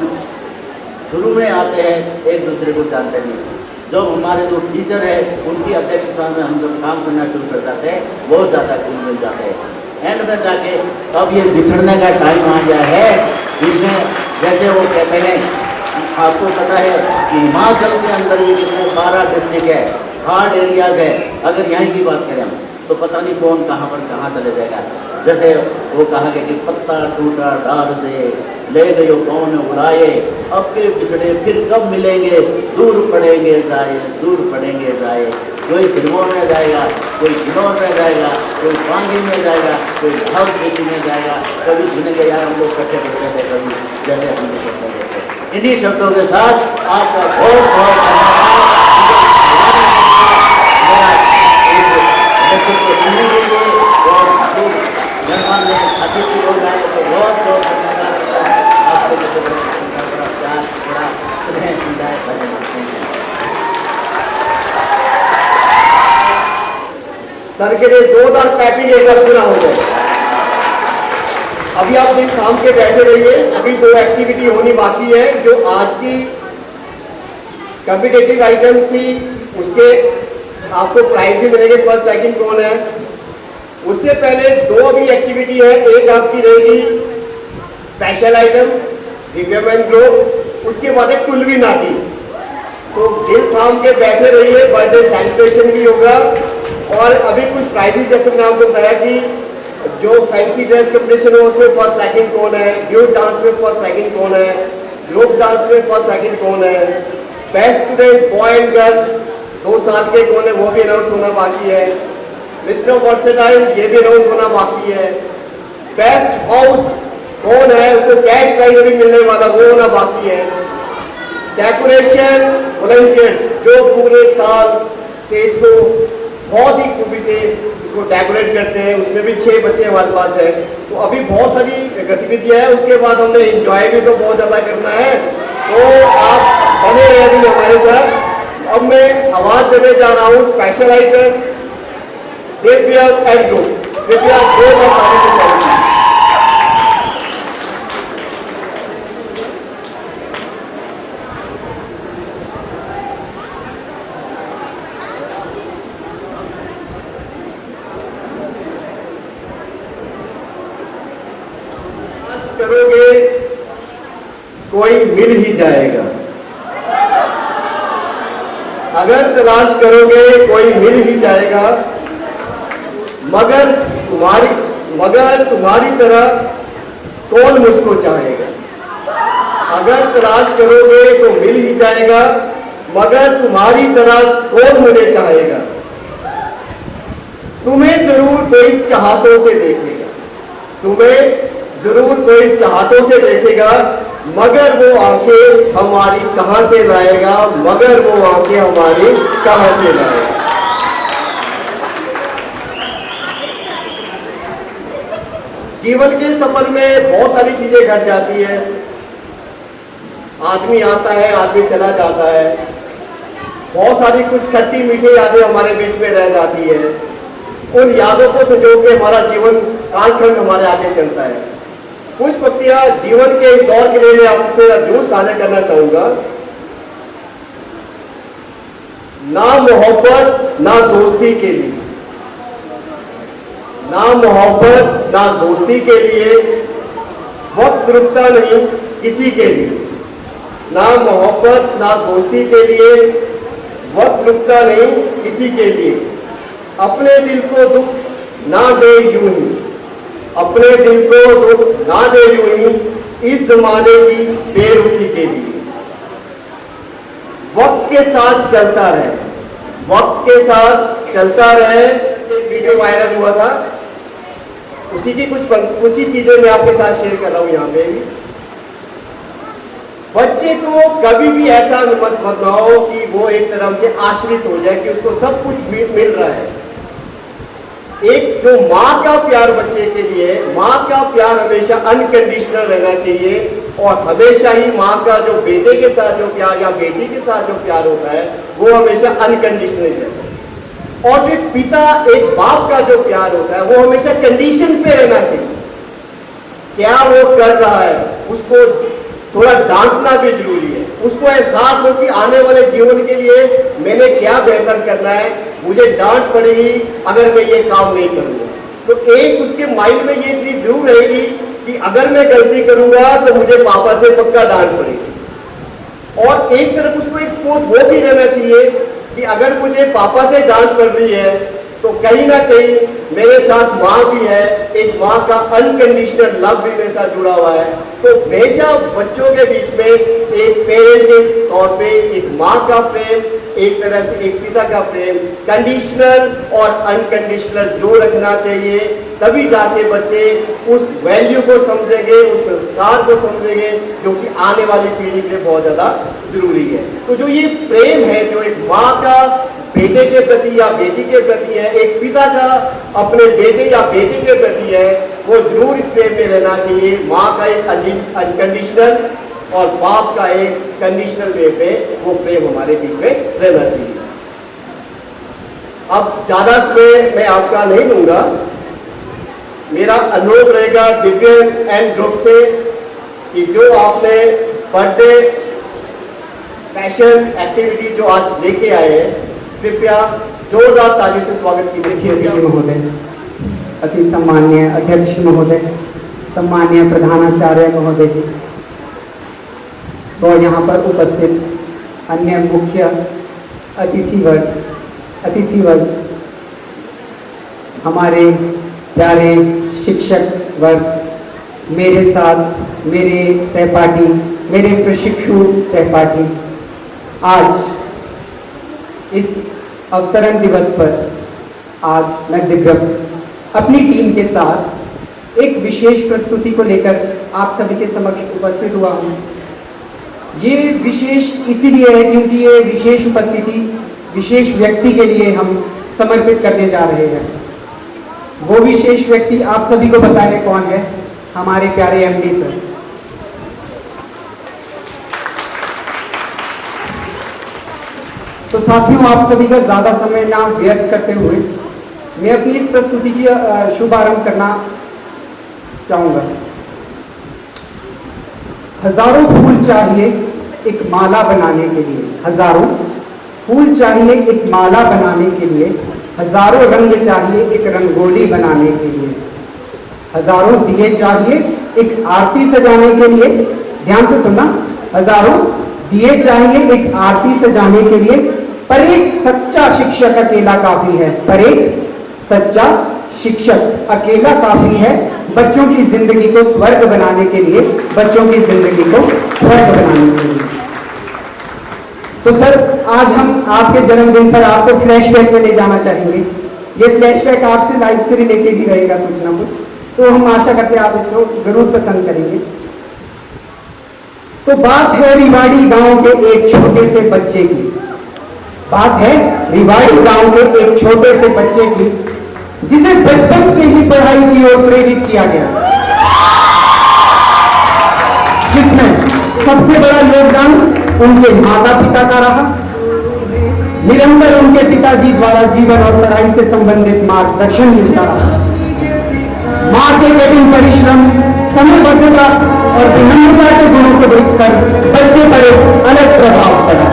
शुरू में आते हैं एक दूसरे को जानते नहीं, जब हमारे जो टीचर है उनकी अध्यक्षता में हम जब काम करना शुरू कर जाते हैं बहुत ज़्यादा गुण मिल जाते हैं। एंड में जाके अब ये बिछड़ने का टाइम आ गया है, इसमें जैसे वो कहते हैं, आपको पता है कि हिमाचल के अंदर भी जिसमें 12 डिस्ट्रिक्ट है, हार्ड एरियाज है, अगर यहीं की बात करें हम तो पता नहीं कौन कहाँ पर कहाँ चले जाएगा। जैसे वो कहा गया कि पत्ता टूटा डाल से ले गयो कौन उड़ाए, अब के बिछड़े फिर कब मिलेंगे, दूर पड़ेंगे जाए, दूर पड़ेंगे जाए। कोई सिरमौर में जाएगा, कोई किन्नौर में जाएगा, कोई पांगी में जाएगा, कोई लाहौल में जाएगा, कभी सुनेंगे यार हम लोग इकट्ठे करते थे, कभी जैसे हम लोग करते थे। इन्हीं शब्दों के साथ आपका बहुत बहुत सुनने के लिए और गणमान्य अतिथि लोग आए तो बहुत बहुत धन्यवाद। आपको सर के लिए जोरदार पैकिंग लेकर पूरा हो जाए। अभी आप दिन काम के बैठे रहिए, अभी 2 एक्टिविटी होनी बाकी है। जो आज की कॉम्पिटेटिव आइटम्स थी उसके आपको प्राइज भी मिलेंगे, फर्स्ट सेकंड कौन है। उससे पहले 2 अभी एक्टिविटी है, एक आपकी रहेगी स्पेशल आइटम दिव्यांग ग्रुप, उसके बाद एक कुलवी नाटी। तो दिल थाम के बैठे रहिए, बर्थडे सेलिब्रेशन भी होगा और अभी कुछ प्राइजेस जैसे मैंने आपको बताया कि जो फैंसी ड्रेस कंपटीशन हो उसमें फर्स्ट सेकंड कौन है, ड्यूट डांस में फर्स्ट सेकंड कौन है, ग्रुप डांस में फर्स्ट सेकंड कौन है, best student boy and girl 2 साल के कौन है वो भी अनाउंस होना बाकी है, मिस्टर वर्सेटाइल ये भी अनाउंस होना बाकी है, बेस्ट हाउस कौन है उसको कैश प्राइज भी मिलने वाला वो होना बाकी है, डेकोरेशन वॉलंटियर्स जो पूरे साल स्टेज को बहुत ही खूबी से इसको डेकोरेट करते हैं, उसमें भी 6 बच्चे हमारे पास है। तो अभी बहुत सारी गतिविधियां हैं, उसके बाद हमने एंजॉय भी तो बहुत ज़्यादा करना है, तो आप बने रहे भी हमारे साथ। अब मैं आवाज देने जा रहा हूँ स्पेशल आइटम दिव्यांग एंड ग्रुप, दिव्यांग 2000 करोगे कोई मिल ही जाएगा। अगर तलाश करोगे कोई मिल ही जाएगा, मगर तुम्हारी तरह कौन मुझको चाहेगा। अगर तलाश करोगे तो मिल ही जाएगा, मगर तुम्हारी तरह कौन मुझे चाहेगा। तुम्हें जरूर कोई चाहतों से देखेगा, तुम्हें जरूर कोई चाहतों से देखेगा, मगर वो आंखें हमारी कहां से लाएगा, मगर वो आंखें हमारी कहां से लाएगा। जीवन के सफर में बहुत सारी चीजें घट जाती है। आदमी आता है, आदमी चला जाता है, बहुत सारी कुछ खट्टी मीठी यादें हमारे बीच में रह जाती है। उन यादों को संजो के हमारा जीवन कालखंड हमारे आगे चलता है। कुछ पंक्तियां जीवन के इस दौर के लिए मैं आपसे जरूर साझा करना चाहूंगा। ना मोहब्बत ना दोस्ती के लिए, ना मोहब्बत ना दोस्ती के लिए वक्त रुकता नहीं किसी के लिए। ना मोहब्बत ना दोस्ती के लिए वक्त रुकता नहीं किसी के लिए। अपने दिल को दुख ना दे यूं ही, अपने दिल को दुख ना दे यूं ही इस जमाने की बेरुखी के लिए। वक्त के साथ चलता रहे, वक्त के साथ चलता रहे। एक वीडियो वायरल हुआ था, उसी की कुछ ही चीजें मैं आपके साथ शेयर कर रहा हूं यहाँ पे भी। बच्चे को कभी भी ऐसा मत बनाओ कि वो एक तरह से आश्रित हो जाए कि उसको सब कुछ मिल रहा है। एक जो माँ का प्यार बच्चे के लिए, माँ का प्यार हमेशा अनकंडीशनल रहना चाहिए, और हमेशा ही माँ का जो बेटे के साथ जो प्यार या बेटी के साथ जो प्यार होता है वो हमेशा अनकंडीशनल रहता है। और जो एक पिता एक बाप का जो प्यार होता है वो हमेशा कंडीशन पे रहना चाहिए। क्या वो कर रहा है उसको थोड़ा डांटना भी जरूरी है, उसको एहसास हो कि आने वाले जीवन के लिए मैंने क्या बेहतर करना है, मुझे डांट पड़ेगी अगर मैं ये काम नहीं करूंगा। तो एक उसके माइंड में ये चीज जरूर रहेगी कि अगर मैं गलती करूंगा तो मुझे पापा से पक्का डांट पड़ेगी। और एक तरफ उसको एक सपोर्ट वो भी रहना चाहिए कि अगर मुझे पापा से डांट पड़ रही है तो कहीं ना कहीं मेरे साथ माँ भी है, एक माँ का अनकंडीशनल लव भी मेरे साथ जुड़ा हुआ है। तो हमेशा बच्चों के बीच में एक पेरेंट के तौर पे एक माँ का प्रेम, एक तरह से एक पिता का प्रेम कंडीशनल और अनकंडीशनल जरूर रखना चाहिए। तभी जाके बच्चे उस वैल्यू को समझेंगे, उस संस्कार को समझेंगे जो कि आने वाली पीढ़ी के लिए बहुत ज्यादा जरूरी है। तो जो ये प्रेम है, जो एक माँ का बेटे के प्रति या बेटी के प्रति है, एक पिता का अपने बेटे या बेटी के प्रति है, वो जरूर इस वे में रहना चाहिए। माँ का एक अनकंडीशनल और बाप का एक कंडीशनल वे पे वो प्रेम हमारे बीच में रहना चाहिए। अब ज्यादा समय मैं आपका नहीं लूंगा, मेरा अनुरोध रहेगा दिव्यांग एंड ग्रुप से कि जो आपने बर्थडे फैशन एक्टिविटी जो आज लेके आए हैं, कृपया जोरदार ताली से स्वागत कीजिए। महोदय, अति सम्मान्य अध्यक्ष महोदय, सम्मान्य प्रधानाचार्य महोदय जी, और यहाँ पर उपस्थित अन्य मुख्य अतिथिवर्ग, हमारे प्यारे शिक्षक वर्ग, मेरे साथ मेरे सहपाठी, मेरे प्रशिक्षु सहपाठी, आज इस अवतरण दिवस पर आज मैं दिव्यम अपनी टीम के साथ एक विशेष प्रस्तुति को लेकर आप सभी के समक्ष उपस्थित हुआ हूँ। ये विशेष इसीलिए है क्योंकि ये विशेष उपस्थिति विशेष व्यक्ति के लिए हम समर्पित करने जा रहे हैं। वो विशेष व्यक्ति आप सभी को पता है कौन है, हमारे प्यारे एमडी सर। तो साथियों, आप सभी का ज्यादा समय ना व्यर्थ करते हुए मैं अपनी इस प्रस्तुति की शुभारंभ करना चाहूंगा। हजारों फूल चाहिए एक माला बनाने के लिए, हजारों फूल चाहिए एक माला बनाने के लिए, हजारों रंग चाहिए एक रंगोली बनाने के लिए, हजारों दिए चाहिए एक आरती सजाने के लिए। ध्यान से सुनना, हजारों दिए चाहिए एक आरती सजाने के लिए, पर एक सच्चा शिक्षक अकेला काफी है, पर एक सच्चा शिक्षक अकेला काफी है बच्चों की जिंदगी को स्वर्ग बनाने के लिए, बच्चों की जिंदगी को स्वर्ग बनाने के लिए। तो सर, आज हम आपके जन्मदिन पर आपको फ्लैशबैक में ले जाना चाहेंगे। ये फ्लैशबैक आपसे लाइफ से रिलेटेड ही रहेगा कुछ ना कुछ, तो हम आशा करते हैं आप इसको जरूर पसंद करेंगे। तो बात है रिवाड़ी गांव के एक छोटे से बच्चे की, बात है रिवाड़ी गांव के एक छोटे से बच्चे की, जिसे बचपन से ही पढ़ाई की ओर प्रेरित किया गया, जिसमें सबसे बड़ा योगदान उनके माता पिता का रहा। निरंतर उनके पिताजी द्वारा जीवन और पढ़ाई से संबंधित मार्गदर्शन मिलता रहा। मां के कठिन परिश्रम, समयबद्धता और विनम्रता के गुणों को देखकर बच्चे पर एक अलग प्रभाव पड़ा।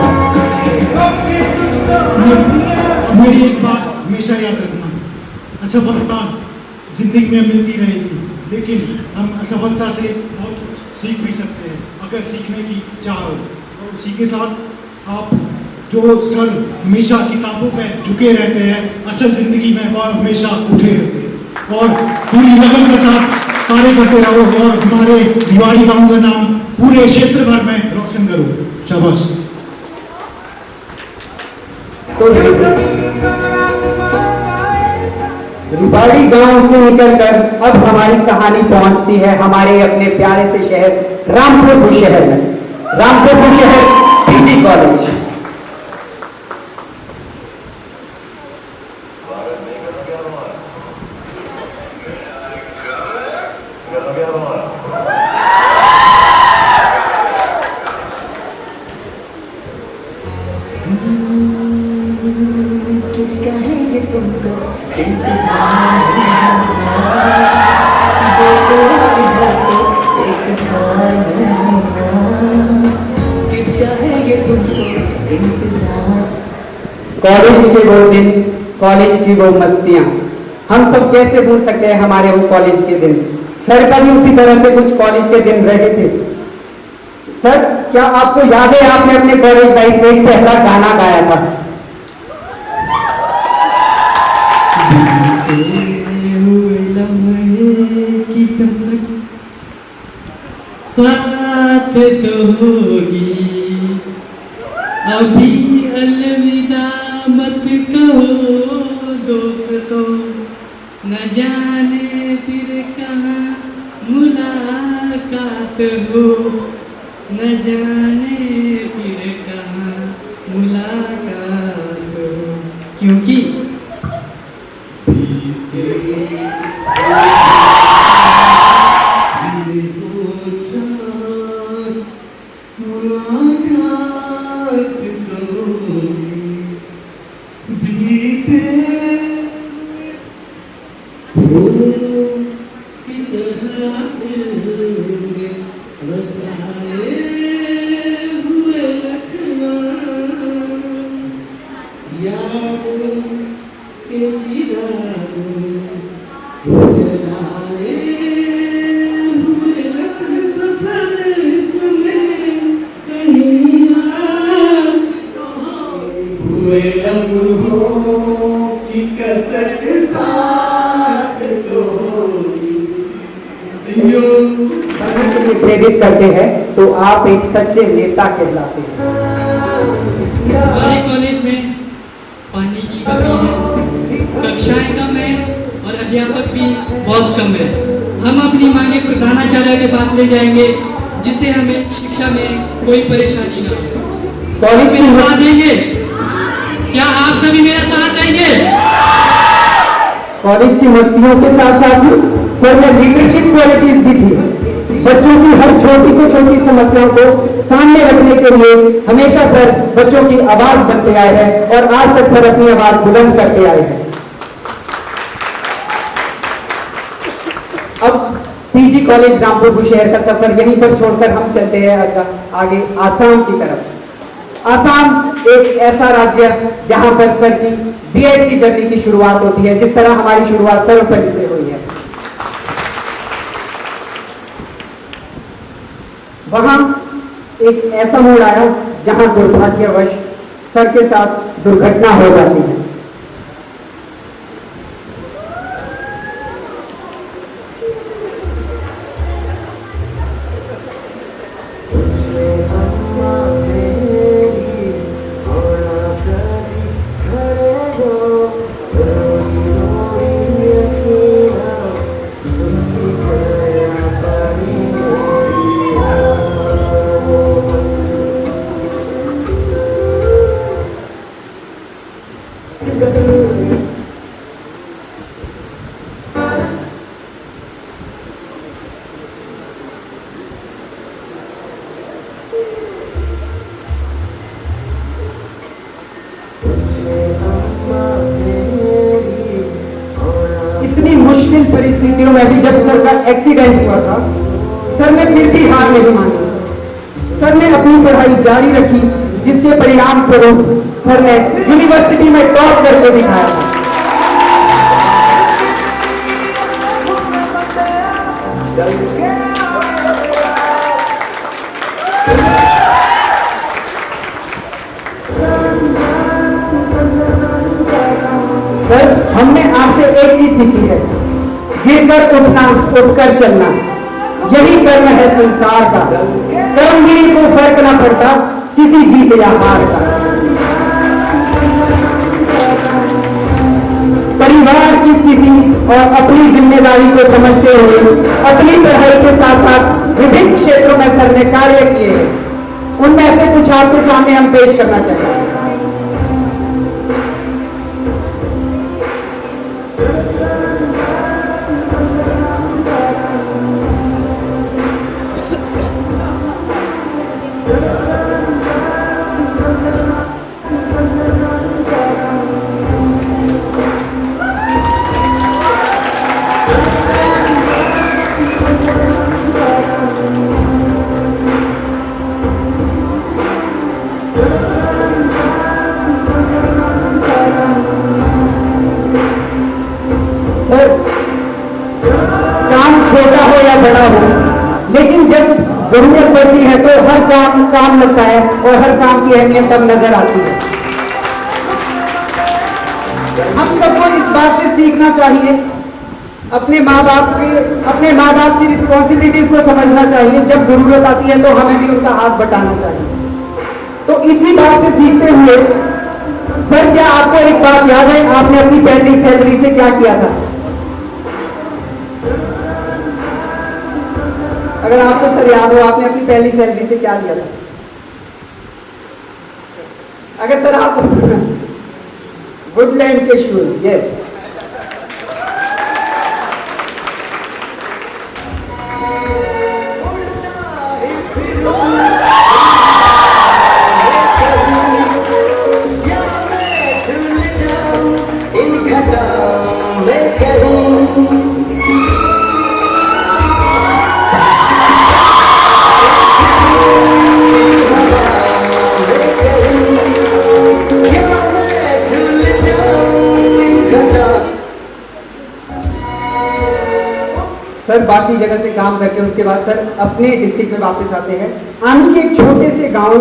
मेरी एक बात हमेशा याद रखना, असफलता जिंदगी में मिलती रहेगी, लेकिन हम असफलता से बहुत कुछ सीख भी सकते हैं अगर सीखने की चाह हो। और उसी के साथ आप जो सर हमेशा किताबों पे झुके रहते हैं, असल जिंदगी में वह हमेशा उठे रहते हैं और पूरी लगन के साथ कार्य करते रहो और हमारे रिवाड़ी गांव का नाम पूरे क्षेत्र भर में रोशन करो। शाबाश। रिवाड़ी गांव से निकलकर अब हमारी कहानी पहुंचती है हमारे अपने प्यारे से शहर रामपुर बुशहर में। Rampur Bushahr PG college. College के वो दिन, कॉलेज की वो मस्तियां, हम सब कैसे भूल सकते हैं हमारे वो कॉलेज के दिन। सर का भी उसी तरह से कुछ कॉलेज के दिन रहे थे। सर, क्या आपको याद है आपने अपने कॉलेज लाइफ में एक पहला गाना गाया था? साथ तो होगी अभी अलविदा मत कहो दोस्तों, न जाने फिर कहाँ मुलाकात हो, न जाने फिर कहाँ मुलाकात हो, क्योंकि प्रेरित करते हैं तो आप एक सच्चे नेता कहलाते हैं। हमारे कॉलेज में पानी की कमी है, कक्षाएं कम है और अध्यापक भी बहुत कम है। हम अपनी मांगे प्रधानाचार्य के पास ले जाएंगे जिससे हमें शिक्षा में कोई परेशानी ना हो। कॉलेज मेरा साथ देंगे? क्या आप सभी मेरा साथ देंगे? कॉलेज की मस्तियों के साथ साथ ही सर में लीडरशिप क्वालिटीज भी थी। बच्चों की हर छोटी से छोटी समस्याओं को सामने रखने के लिए हमेशा सर बच्चों की आवाज बनते आए हैं और आज तक सर अपनी आवाज बुलंद करते आए हैं। अब पीजी कॉलेज रामपुर बुशहर का सफर यहीं पर छोड़कर हम चलते हैं आगे आसाम की तरफ। आसाम एक ऐसा राज्य जहां पर सर की बीएड की जर्नी की शुरुआत होती है, जिस तरह हमारी शुरुआत सर्वपल्ली से हुई है। वहां एक ऐसा मोड़ आया जहां दुर्भाग्यवश सर के साथ दुर्घटना हो जाती है। इतनी मुश्किल परिस्थितियों में भी जब सर का एक्सीडेंट हुआ था, सर ने फिर भी हार नहीं मानी। सर ने अपनी पढ़ाई जारी रखी, जिसके परिणाम स्वरूप सर ने यूनिवर्सिटी में टॉप करके दिखाया था। सर, हमने आपसे एक चीज सीखी है, गिरकर उठना, उठकर चलना, यही कर्म है संसार का। कर्मवीर को फर्क ना पड़ता किसी जीत या हार का। परिवार की स्थिति और अपनी जिम्मेदारी को समझते हुए अपनी पढ़ाई के साथ साथ विभिन्न क्षेत्रों में सर ने कार्य किए हैं। उनमें से कुछ आपके सामने हम पेश करना चाहते हैं। छोटा हो या बड़ा हो, लेकिन जब जरूरत पड़ती है तो हर काम काम लगता है और हर काम की अहमियत तब नजर आती है। हम सबको इस बात से सीखना चाहिए, अपने माँ बाप की रिस्पॉन्सिबिलिटीज को समझना चाहिए। जब जरूरत आती है तो हमें भी उनका हाथ बटाना चाहिए। तो इसी बात से सीखते हुए सर, क्या आपको एक बात याद है, आपने अपनी पहली सैलरी से क्या किया था? अगर आपको सर याद हो, आपने अपनी पहली सैलरी से क्या लिया था? अगर सर आप वुडलैंड के शूज, ये सर बाकी जगह से काम करके उसके बाद सर अपने डिस्ट्रिक्ट में वापस आते हैं। आनी के एक छोटे से गांव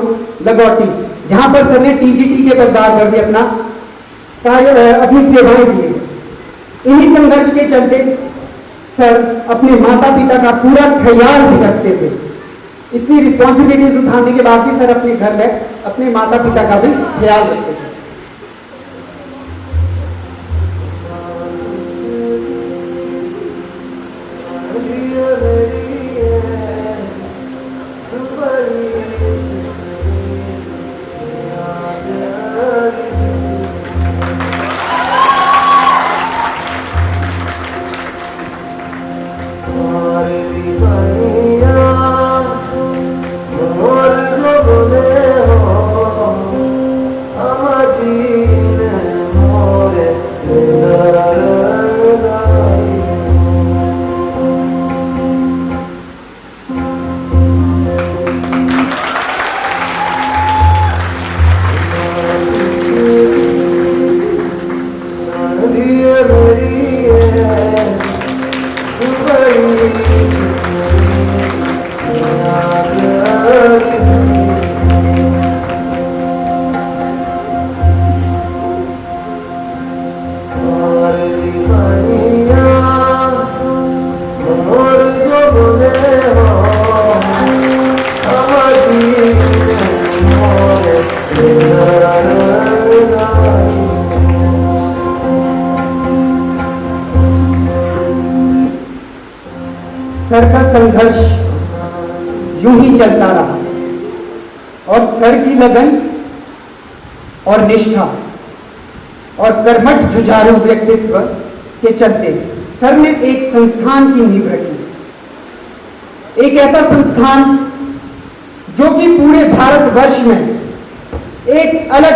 लगौटी, जहां पर सर ने टीजीटी के पदभार पर भी अपनी सेवाएं दी। इन्हीं संघर्ष के चलते सर अपने माता पिता का पूरा ख्याल भी रखते थे। इतनी रिस्पॉन्सिबिलिटीज उठाने के बाद भी सर अपने घर में अपने माता पिता का भी ख्याल रखते थे। संघर्ष यूं ही चलता रहा और सर की लगन और निष्ठा और कर्मठ जुझारू व्यक्तित्व के चलते सर ने एक संस्थान की नींव रखी। एक ऐसा संस्थान जो कि पूरे भारतवर्ष में एक अलग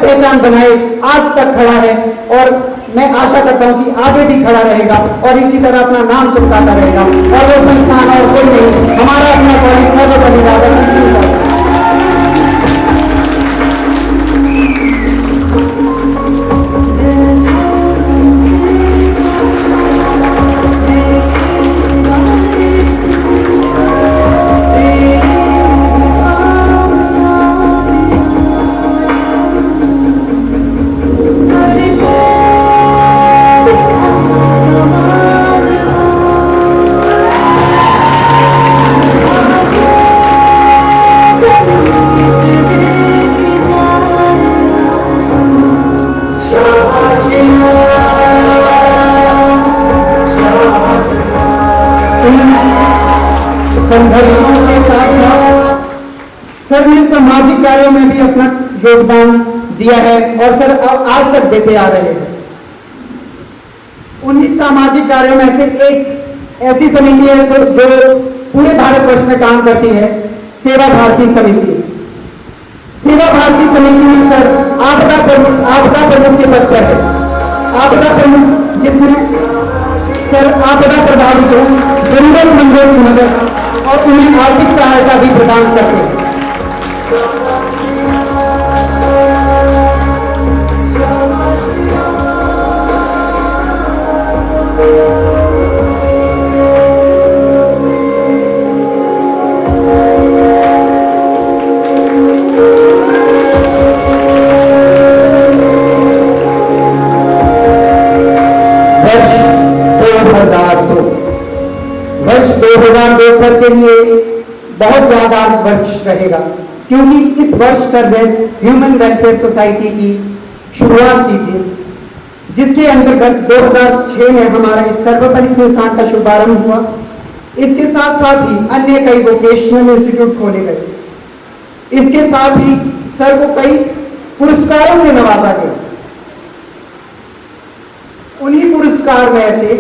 पहचान बनाए आज तक खड़ा है, और मैं आशा करता हूं कि आगे भी खड़ा रहेगा और इसी तरह अपना नाम चमकाता रहेगा। और वो संस्थान और कोई नहीं, हमारा अपना कॉलेज सर्वपल्ली राधाकृष्ण कॉलेज। संघर्षों के साथ साथ सर ने सामाजिक कार्यों में भी अपना योगदान दिया है और सर आज तक देते आ रहे हैं। उन्हीं सामाजिक कार्यों में से एक ऐसी समिति है जो पूरे भारतवर्ष में काम करती है, सेवा भारती समिति। सेवा भारती समिति में सर आपदा प्रमुख के पद पर है। आपदा प्रमुख जिसमें सर आपदा प्रभावितों, जरूरतमंदों की मदद और उन्हें आर्थिक सहायता भी प्रदान करते हैं। वर्ष 2002 सर के लिए बहुत यादगार वर्ष रहेगा, क्योंकि इस वर्ष सर ने ह्यूमन वेलफेयर सोसाइटी की शुरुआत की थी, जिसके अंतर्गत 2006 में हमारा इस सर्वपल्ली संस्थान का शुभारंभ हुआ। इसके साथ साथ ही अन्य कई वोकेशनल इंस्टीट्यूट खोले गए। इसके साथ ही सर को कई पुरस्कारों से नवाजा गया। उन्हीं पुरस्कार में से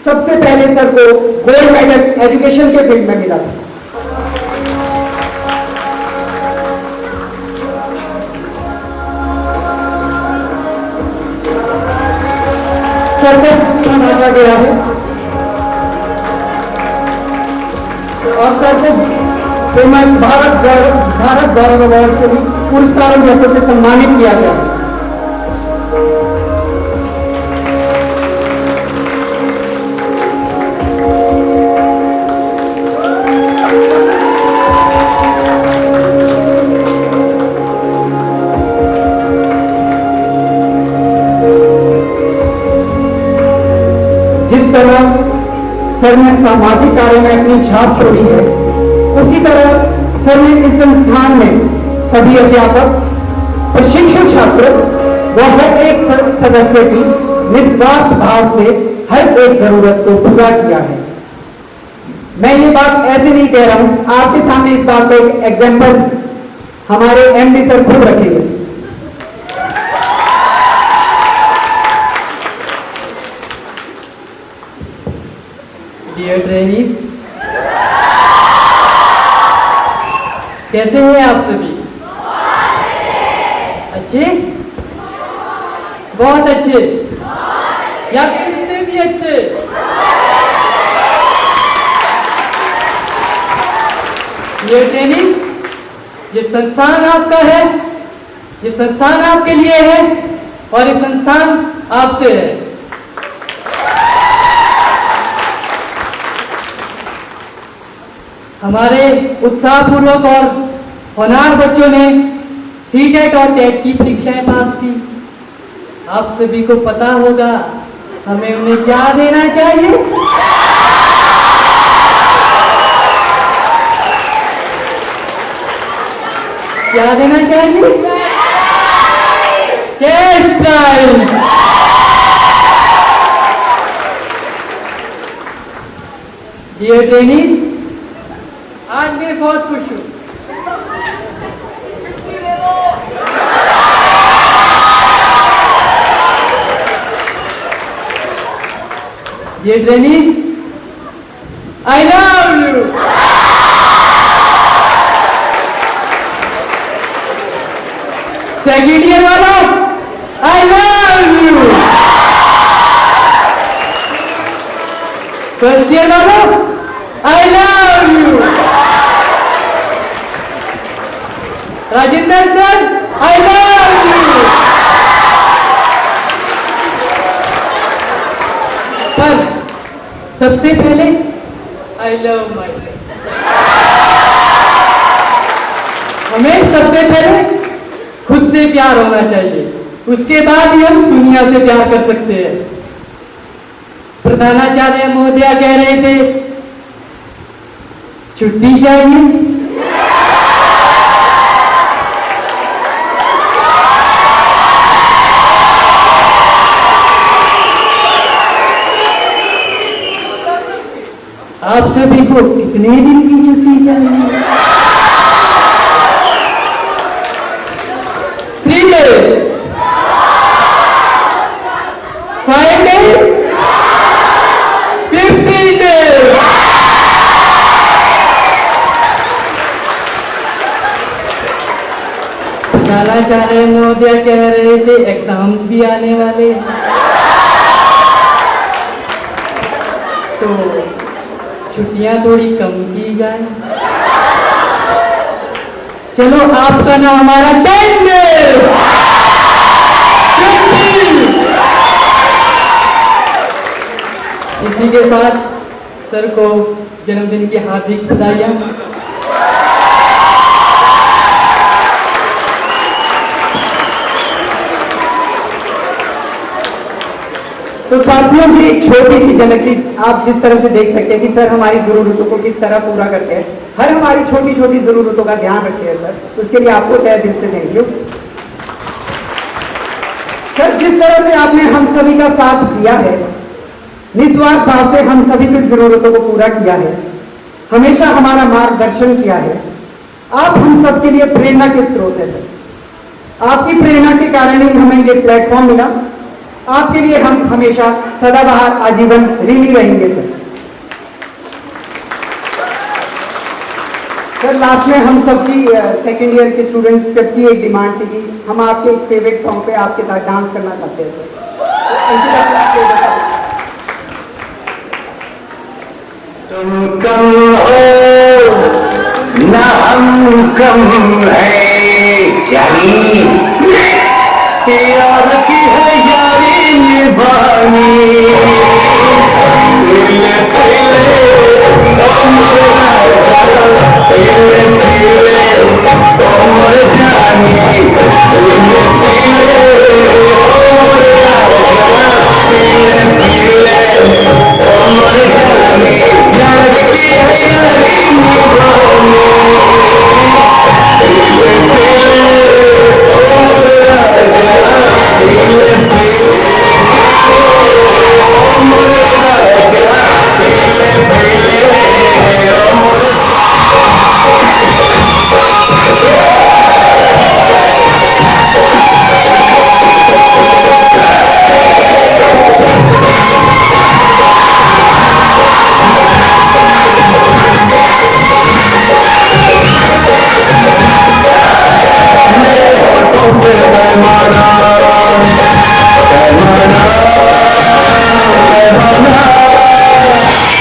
सबसे पहले सर को गोल्ड मेडल एजुकेशन के फील्ड में मिला था। सर को नवाजा गया है और सर को फेमस भारत गौरव अवार्ड से भी पुरस्कारों जैसे से सम्मानित किया गया है। जिस तरह सर ने सामाजिक कार्य में अपनी छाप छोड़ी है, उसी तरह सर ने इस संस्थान में सभी अध्यापक, प्रशिक्षु छात्र व हर एक सदस्य की निस्वार्थ भाव से हर एक जरूरत को पूरा किया है। मैं ये बात ऐसे नहीं कह रहा हूं, आपके सामने इस बात का एक एग्जाम्पल हमारे एमडी सर खुद रखेंगे। डियर ट्रेनीज, कैसे हैं आप सभी? अच्छे? बहुत अच्छे या फिर उससे भी अच्छे? डियर ट्रेनीज, ये संस्थान आपका है, ये संस्थान आपके लिए है और ये संस्थान आपसे है। हमारे उत्साहपूर्वक और होनहार बच्चों ने सीटेट और टेट की परीक्षाएं पास की। आप सभी को पता होगा हमें उन्हें क्या देना चाहिए? क्या देना चाहिए? Cash prize. डियर ट्रेनीज, आज मैं बहुत खुश हूँ। Dear trainees, I love you. Second year वालों, I love you. First year वालों, I love you. Rajendra sir, I love you. पर सबसे पहले आई लव माई सेल्फ। हमें सबसे पहले खुद से प्यार होना चाहिए, उसके बाद ही हम दुनिया से प्यार कर सकते हैं। प्रधानाचार्य महोदया कह रहे थे छुट्टी चाहिए, आप सभी को कितने दिन की छुट्टी चाहिए? 3 days, 5 days, 15 days। प्रधानाचार्य महोदय कह रहे थे एग्जाम्स भी आने वाले हैं, तो छुट्टियां थोड़ी कम की जाए। चलो आपका ना हमारा 10 days छुट्टी। इसी के साथ सर को जन्मदिन की हार्दिक बधाइयां। तो साथियों की एक छोटी सी झलक थी, आप जिस तरह से देख सकते हैं कि सर हमारी जरूरतों को किस तरह पूरा करते हैं, हर हमारी छोटी छोटी जरूरतों का ध्यान रखते हैं सर, उसके लिए आपको तहे दिल से थैंक यू सर। जिस तरह से आपने हम सभी का साथ दिया है, निस्वार्थ भाव से हम सभी की जरूरतों को पूरा किया है, हमेशा हमारा मार्गदर्शन किया है, आप हम सब के लिए प्रेरणा के स्रोत है सर। आपकी प्रेरणा के कारण ही हमें ये प्लेटफॉर्म मिला, आपके लिए हम हमेशा सदाबहार आजीवन ऋणी रहेंगे सर। सर लास्ट में हम सबकी सेकेंड ईयर के स्टूडेंट्स सबकी एक डिमांड थी कि हम आपके एक फेवरेट सॉन्ग पे आपके साथ डांस करना चाहते हैं सर। तुम कम हो ना हम कम है जानी, यार की है यारी निभानी।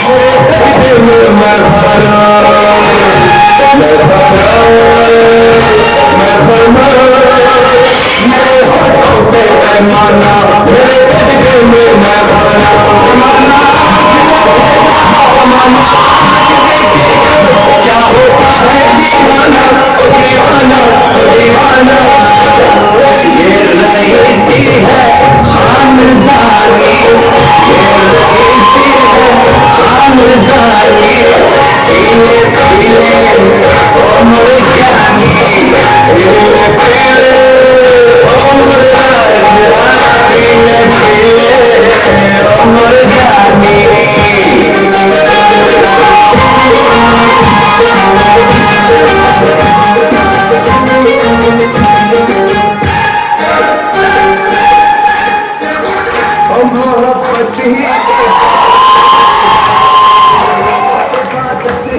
Oh,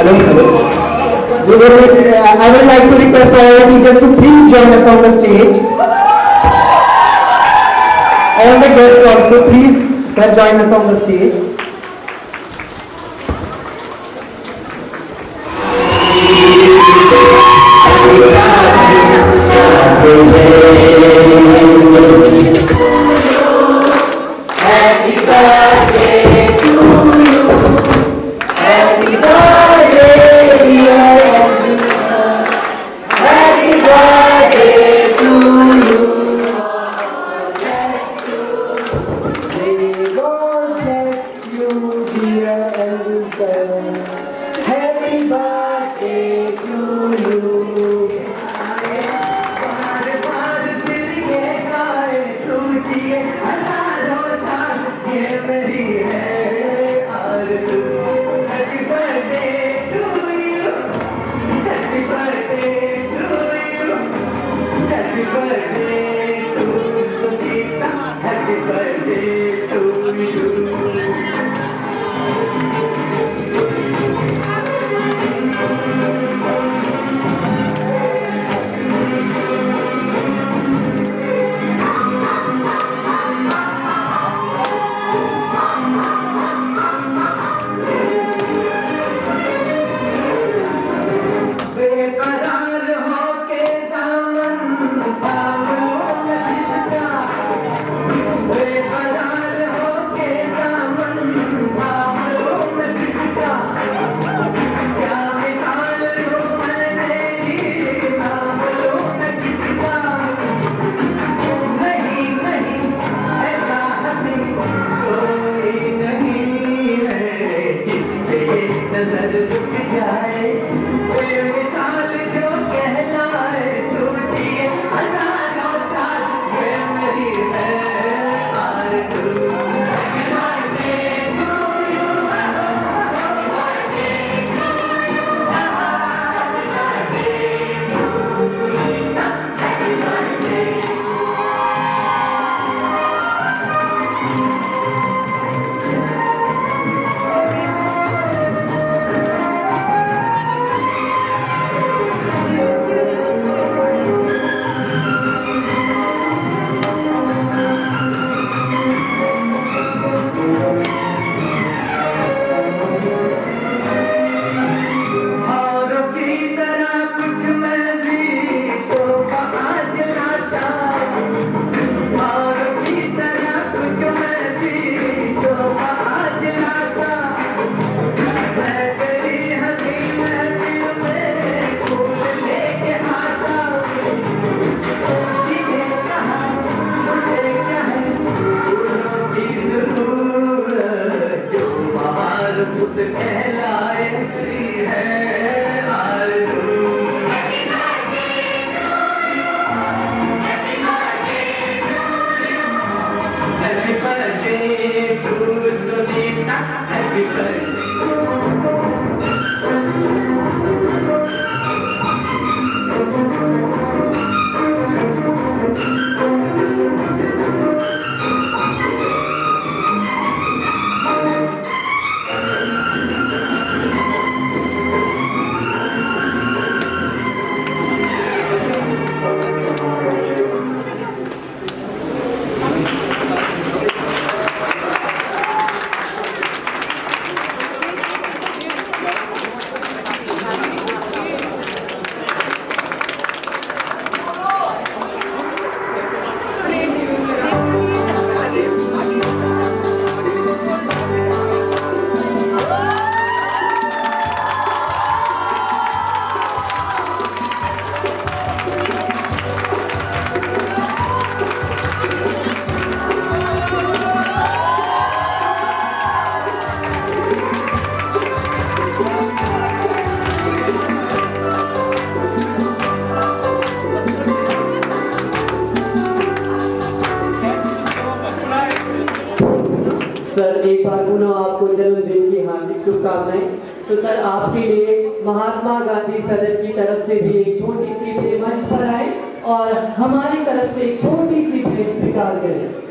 I would like to request all the teachers to please join us on the stage. All the guests also, please, sir, join us on the stage. Sir एक बार पुनः आपको जन्मदिन की हार्दिक शुभकामनाएं। तो सर आपके लिए महात्मा गांधी सदन की तरफ से भी एक छोटी सी भेंट मंच पर आए और हमारी तरफ से एक छोटी सी भेंट स्वीकार करें।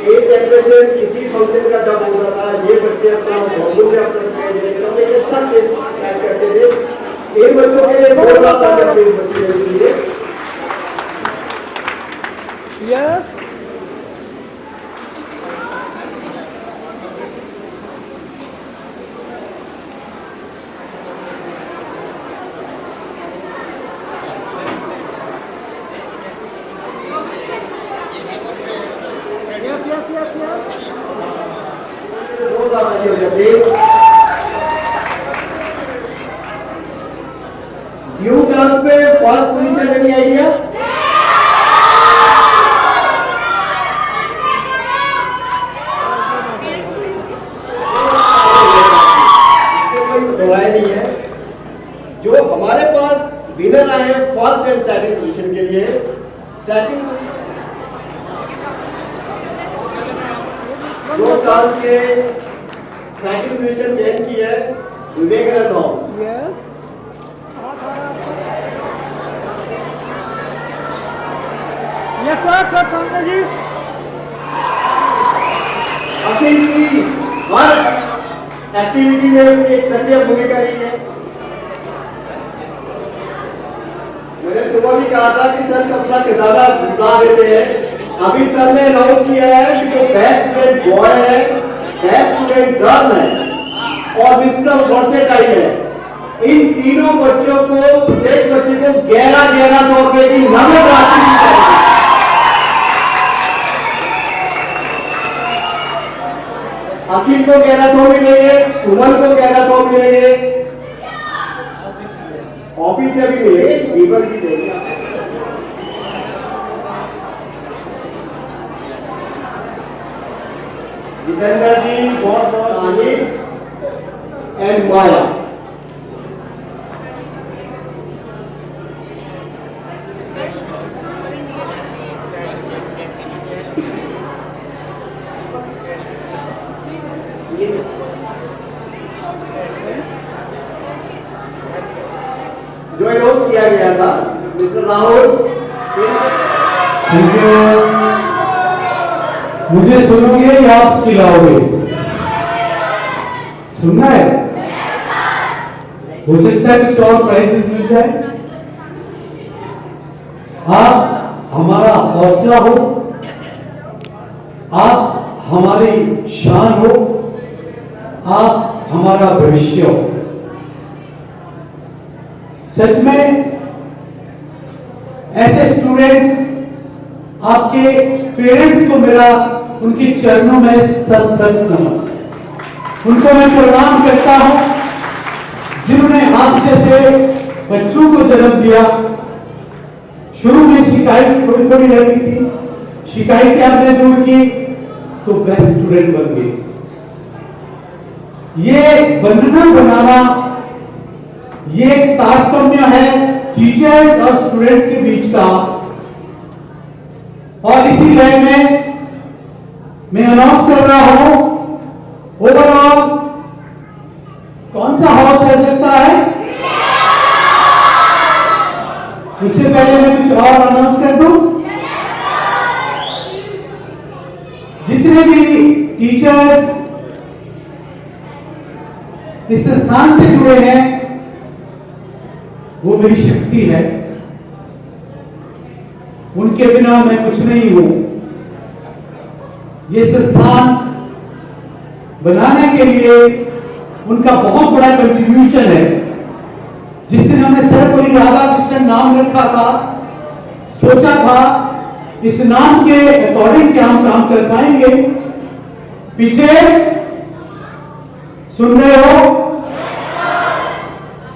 स्टेज डेकोरेशन किसी फंक्शन का जब होता था, ये बच्चे अपना मामूल में अपना स्टेज डेकोरेशन एक अच्छा स्टेज सेट करते थे। इन बच्चों के लिए जोरदार तालियां प्लीज बच्चे दीजिए। यस जोरदार तालियां हो जाए प्लीज। ड्यूक डांस में फर्स्ट पोजीशन एनी आइडिया? दोहराया नहीं है। जो हमारे पास विनर आए फर्स्ट एंड सेकंड पोजीशन के लिए, सेकंड जो डांस के सेकंड पोजीशन गेन की है विवेकानंद हाउस। यस सर सामने जी। अखिल की हर एक्टिविटी में एक सक्रिय भूमिका रही है। मैंने सुबह भी कहा था कि सर कपड़ा के ज्यादा झुका देते हैं। अभी सर ने अनाउंस किया है कि जो बेस्ट स्टूडेंट बॉय है, बेस्ट स्टूडेंट गर्ल है और मिस्टर वर्सेटाइल है, इन तीनों बच्चों को, प्रत्येक बच्चे को 11,100 रुपए की नगद राशि दी जाएगी। अखिल को 1100 मिलेंगे, सुमन को 1100 मिलेंगे, ऑफिस से भी मिलेंगे, लीवर भी देंगे। जितेंद्र जी बहुत बहुत साहिल एंड माया। जो अनाउंस किया गया था मिस्टर राहुल। मुझे सुनोगे या आप चिल्लाओगे? सुनना है? हो सकता है कुछ और प्राइजेस मिल जाए। आप हमारा हौसला हो, आप हमारी शान हो, आप हमारा भविष्य हो। सच में ऐसे स्टूडेंट्स, आपके पेरेंट्स को मेरा उनके चरणों में सत सत नमन। उनको मैं प्रणाम करता हूं जिन्होंने आप जैसे बच्चों को जन्म दिया। शुरू में शिकायत थोड़ी थोड़ी रहती थी, शिकायतें आपने दूर की तो बेस्ट स्टूडेंट बन गए। ये बनना बनाना ये एक तारतम्य है टीचर्स और स्टूडेंट के बीच का। और इसी लय में मैं अनाउंस कर रहा हूं, ओवरऑल कौन सा हाउस रह सकता है? उससे पहले मैं कुछ और अनाउंस कर दूं। जितने भी टीचर्स इस संस्थान से जुड़े हैं वो मेरी शक्ति है, उनके बिना मैं कुछ नहीं हूं। ये संस्थान बनाने के लिए उनका बहुत बड़ा कंट्रीब्यूशन है। जिस दिन हमने सर्वपल्ली राधाकृष्णन नाम रखा था, सोचा था इस नाम के अकॉर्डिंग क्या हम काम कर पाएंगे। पीछे सुन रहे हो?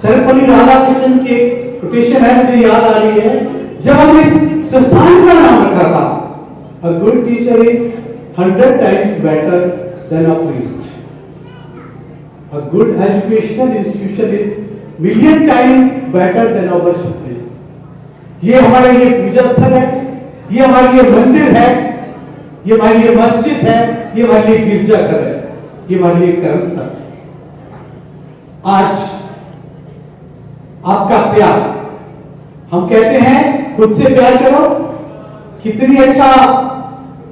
सर्वपल्ली राधाकृष्णन की कोटेशन है, मुझे याद आ रही है। जब हमने इस संस्थान का नाम रखा था, a good teacher is 100 times better than a priest. A good educational institution is million times better than our worship place. ये हमारे लिए पूजा स्थल है, ये हमारे लिए मंदिर है, ये हमारे लिए मस्जिद है, ये हमारे लिए गिरजाघर है, ये हमारे लिए कर्म स्थल है। आज आपका प्यार, हम कहते हैं खुद से प्यार करो। कितनी अच्छा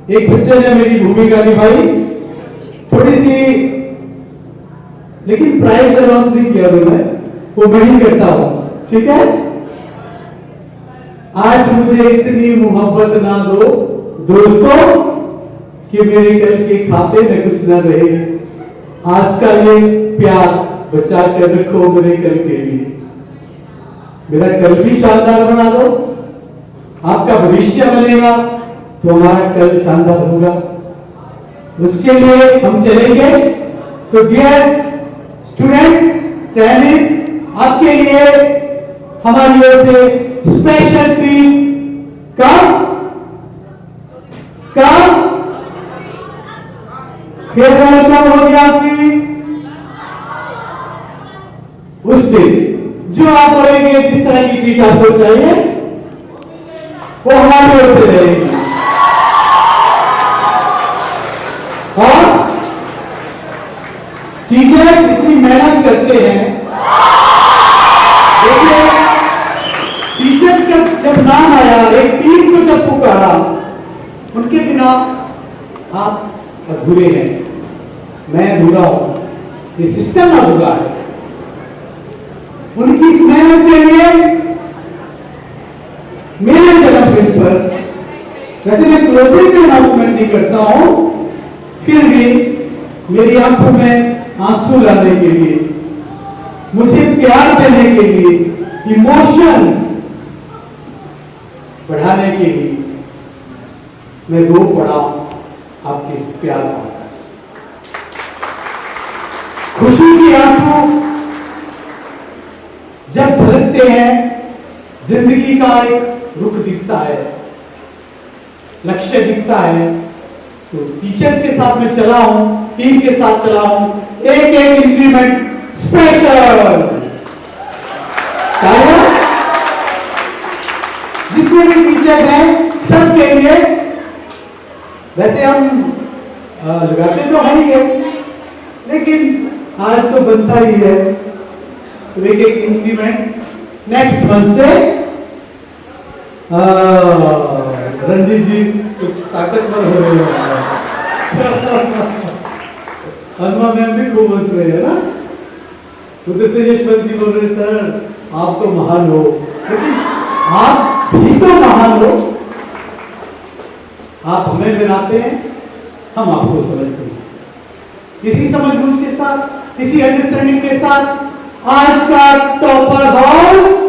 एक बच्चे ने मेरी भूमिका निभाई थोड़ी सी, लेकिन प्राइज अनाउंस नहीं किया मैं, वो मैं ही करता हूं, ठीक है। आज मुझे इतनी मोहब्बत ना दो दोस्तों कि मेरे कल के खाते में कुछ ना रहे। आज का ये प्यार बचा कर रखो मेरे कल के लिए। मेरा कल भी शानदार बना दो, आपका भविष्य बनेगा तो हमारा कल शानदार होगा। उसके लिए हम चलेंगे। तो डियर स्टूडेंट्स, टेनिस आपके लिए हमारी ओर से स्पेशल ट्रीट कब फेयरवेल कब होगी आपकी? उस दिन जो आप बोलेंगे जिस तरह की ट्रीट आपको चाहिए वो हमारी ओर से रहेगी। और टीचर्स इतनी मेहनत करते हैं, देखिए टीचर्स का जब नाम आया, एक टीम को जब पुकारा, उनके बिना आप अधूरे हैं, मैं अधूरा हूं, ये सिस्टम अधूरा है। उनकी इस मेहनत के लिए मेरे जन्मदिन पर, वैसे मैं क्लोजिंग में अनाउंसमेंट नहीं करता हूं, फिर भी मेरी आंखों में आंसू लाने के लिए, मुझे प्यार देने के लिए, इमोशंस बढ़ाने के लिए मैं दो पड़ाव आपके इस प्यार का, खुशी के आंसू जब झलकते हैं, जिंदगी का एक रुख दिखता है, लक्ष्य दिखता है। तो टीचर्स के साथ में चला हूं, टीम के साथ चला हूं, एक एक इंक्रीमेंट स्पेशल। जितने भी टीचर्स हैं सबके लिए, वैसे हम लगाते तो है ही है, लेकिन आज तो बनता ही है। तो एक एक इंक्रीमेंट नेक्स्ट मंथ से रणजीत जी कुछ ताकतवर हो रहे हैं, अनमा मैम भी खूब हंस रहे हैं ना। उधर से यशवंत जी बोल रहे सर आप तो महान हो, लेकिन आप भी तो महान हो। आप हमें बनाते हैं, हम आपको समझते हैं। इसी समझबूझ के साथ, इसी अंडरस्टैंडिंग के साथ आज का टॉपर हाउस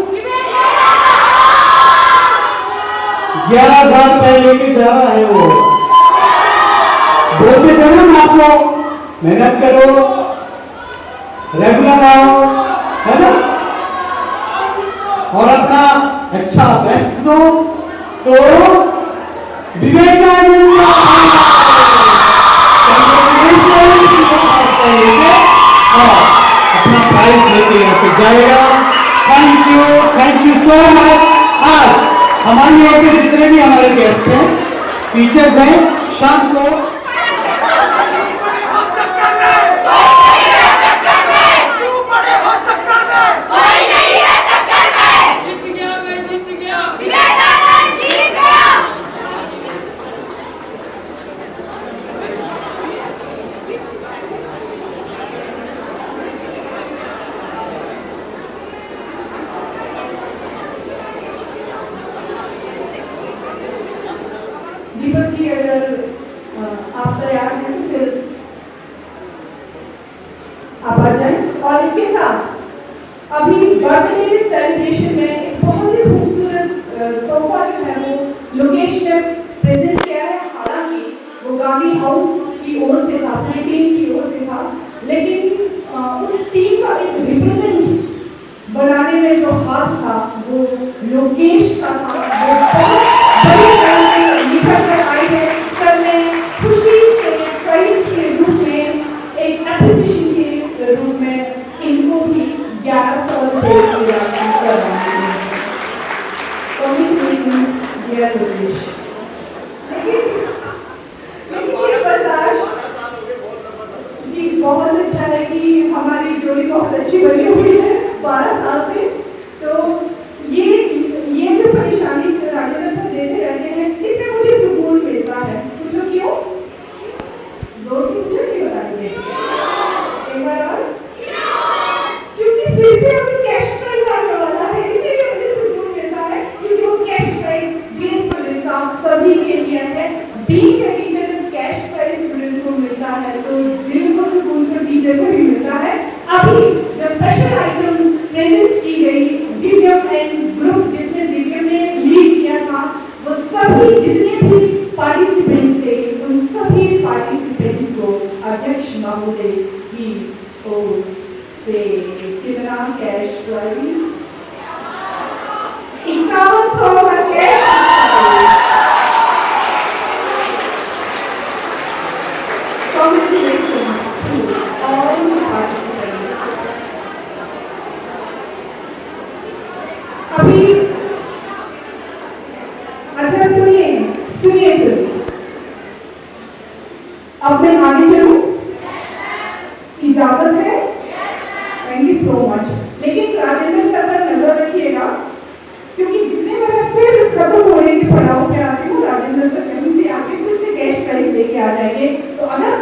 11,000 रुपए लेके जा रहा है। वो बोलते थे ना आपको, मेहनत करो, रेगुलर आओ, है ना, और अपना अच्छा बेस्ट दो, तो विवेकानंद अपना प्राइज लेके यहाँ से जाएगा। Thank you so much. आज हमारी ओर से जितने भी हमारे गेस्ट हैं, टीचर्स हैं, शाम को दीपक जी, अगर आप तैयार हैं तो फिर आप आ जाएं। और इसके साथ अभी बर्थडे सेलिब्रेशन में एक बहुत ही खूबसूरत तोहफा जो है वो लोकेश ने प्रेजेंट किया है। हालांकि वो गांधी हाउस की ओर से था, अपनी टीम की ओर से था, लेकिन उस टीम का एक रिप्रेजेंट बनाने में जो हाथ था वो लोकेश का था। वो बहुत बड़ी तरह से निखर कर आए हैं। सर ने खुशी से प्राइज के रूप में, एक एप्रिसिएशन के रूप में इनको भी 1100 रुपए जी बहुत अच्छा है कि हमारी जोड़ी बहुत अच्छी बनी हुई है 12 साल से। तो ये जो परेशानी राजेंद्र सर देते रहते हैं पार्टिसिपेंट्स थे, उन सभी पार्टिसिपेंट्स को अध्यक्ष महोदय की ओर से कितना कैश प्राइज? 5100 का cash. Congratulations to all the participants. अभी अच्छा सुनिए सर, अब मैं आगे चलूं? इजाजत है? Thank you so much. लेकिन राजेंद्र सर पर नजर रखिएगा, क्योंकि जितने बार मैं फिर खत्म होने के पड़ाव पे आती हूँ, राजेंद्र सर कहीं से आके फिर से कैश प्राइज लेके आ जाएंगे। तो अगर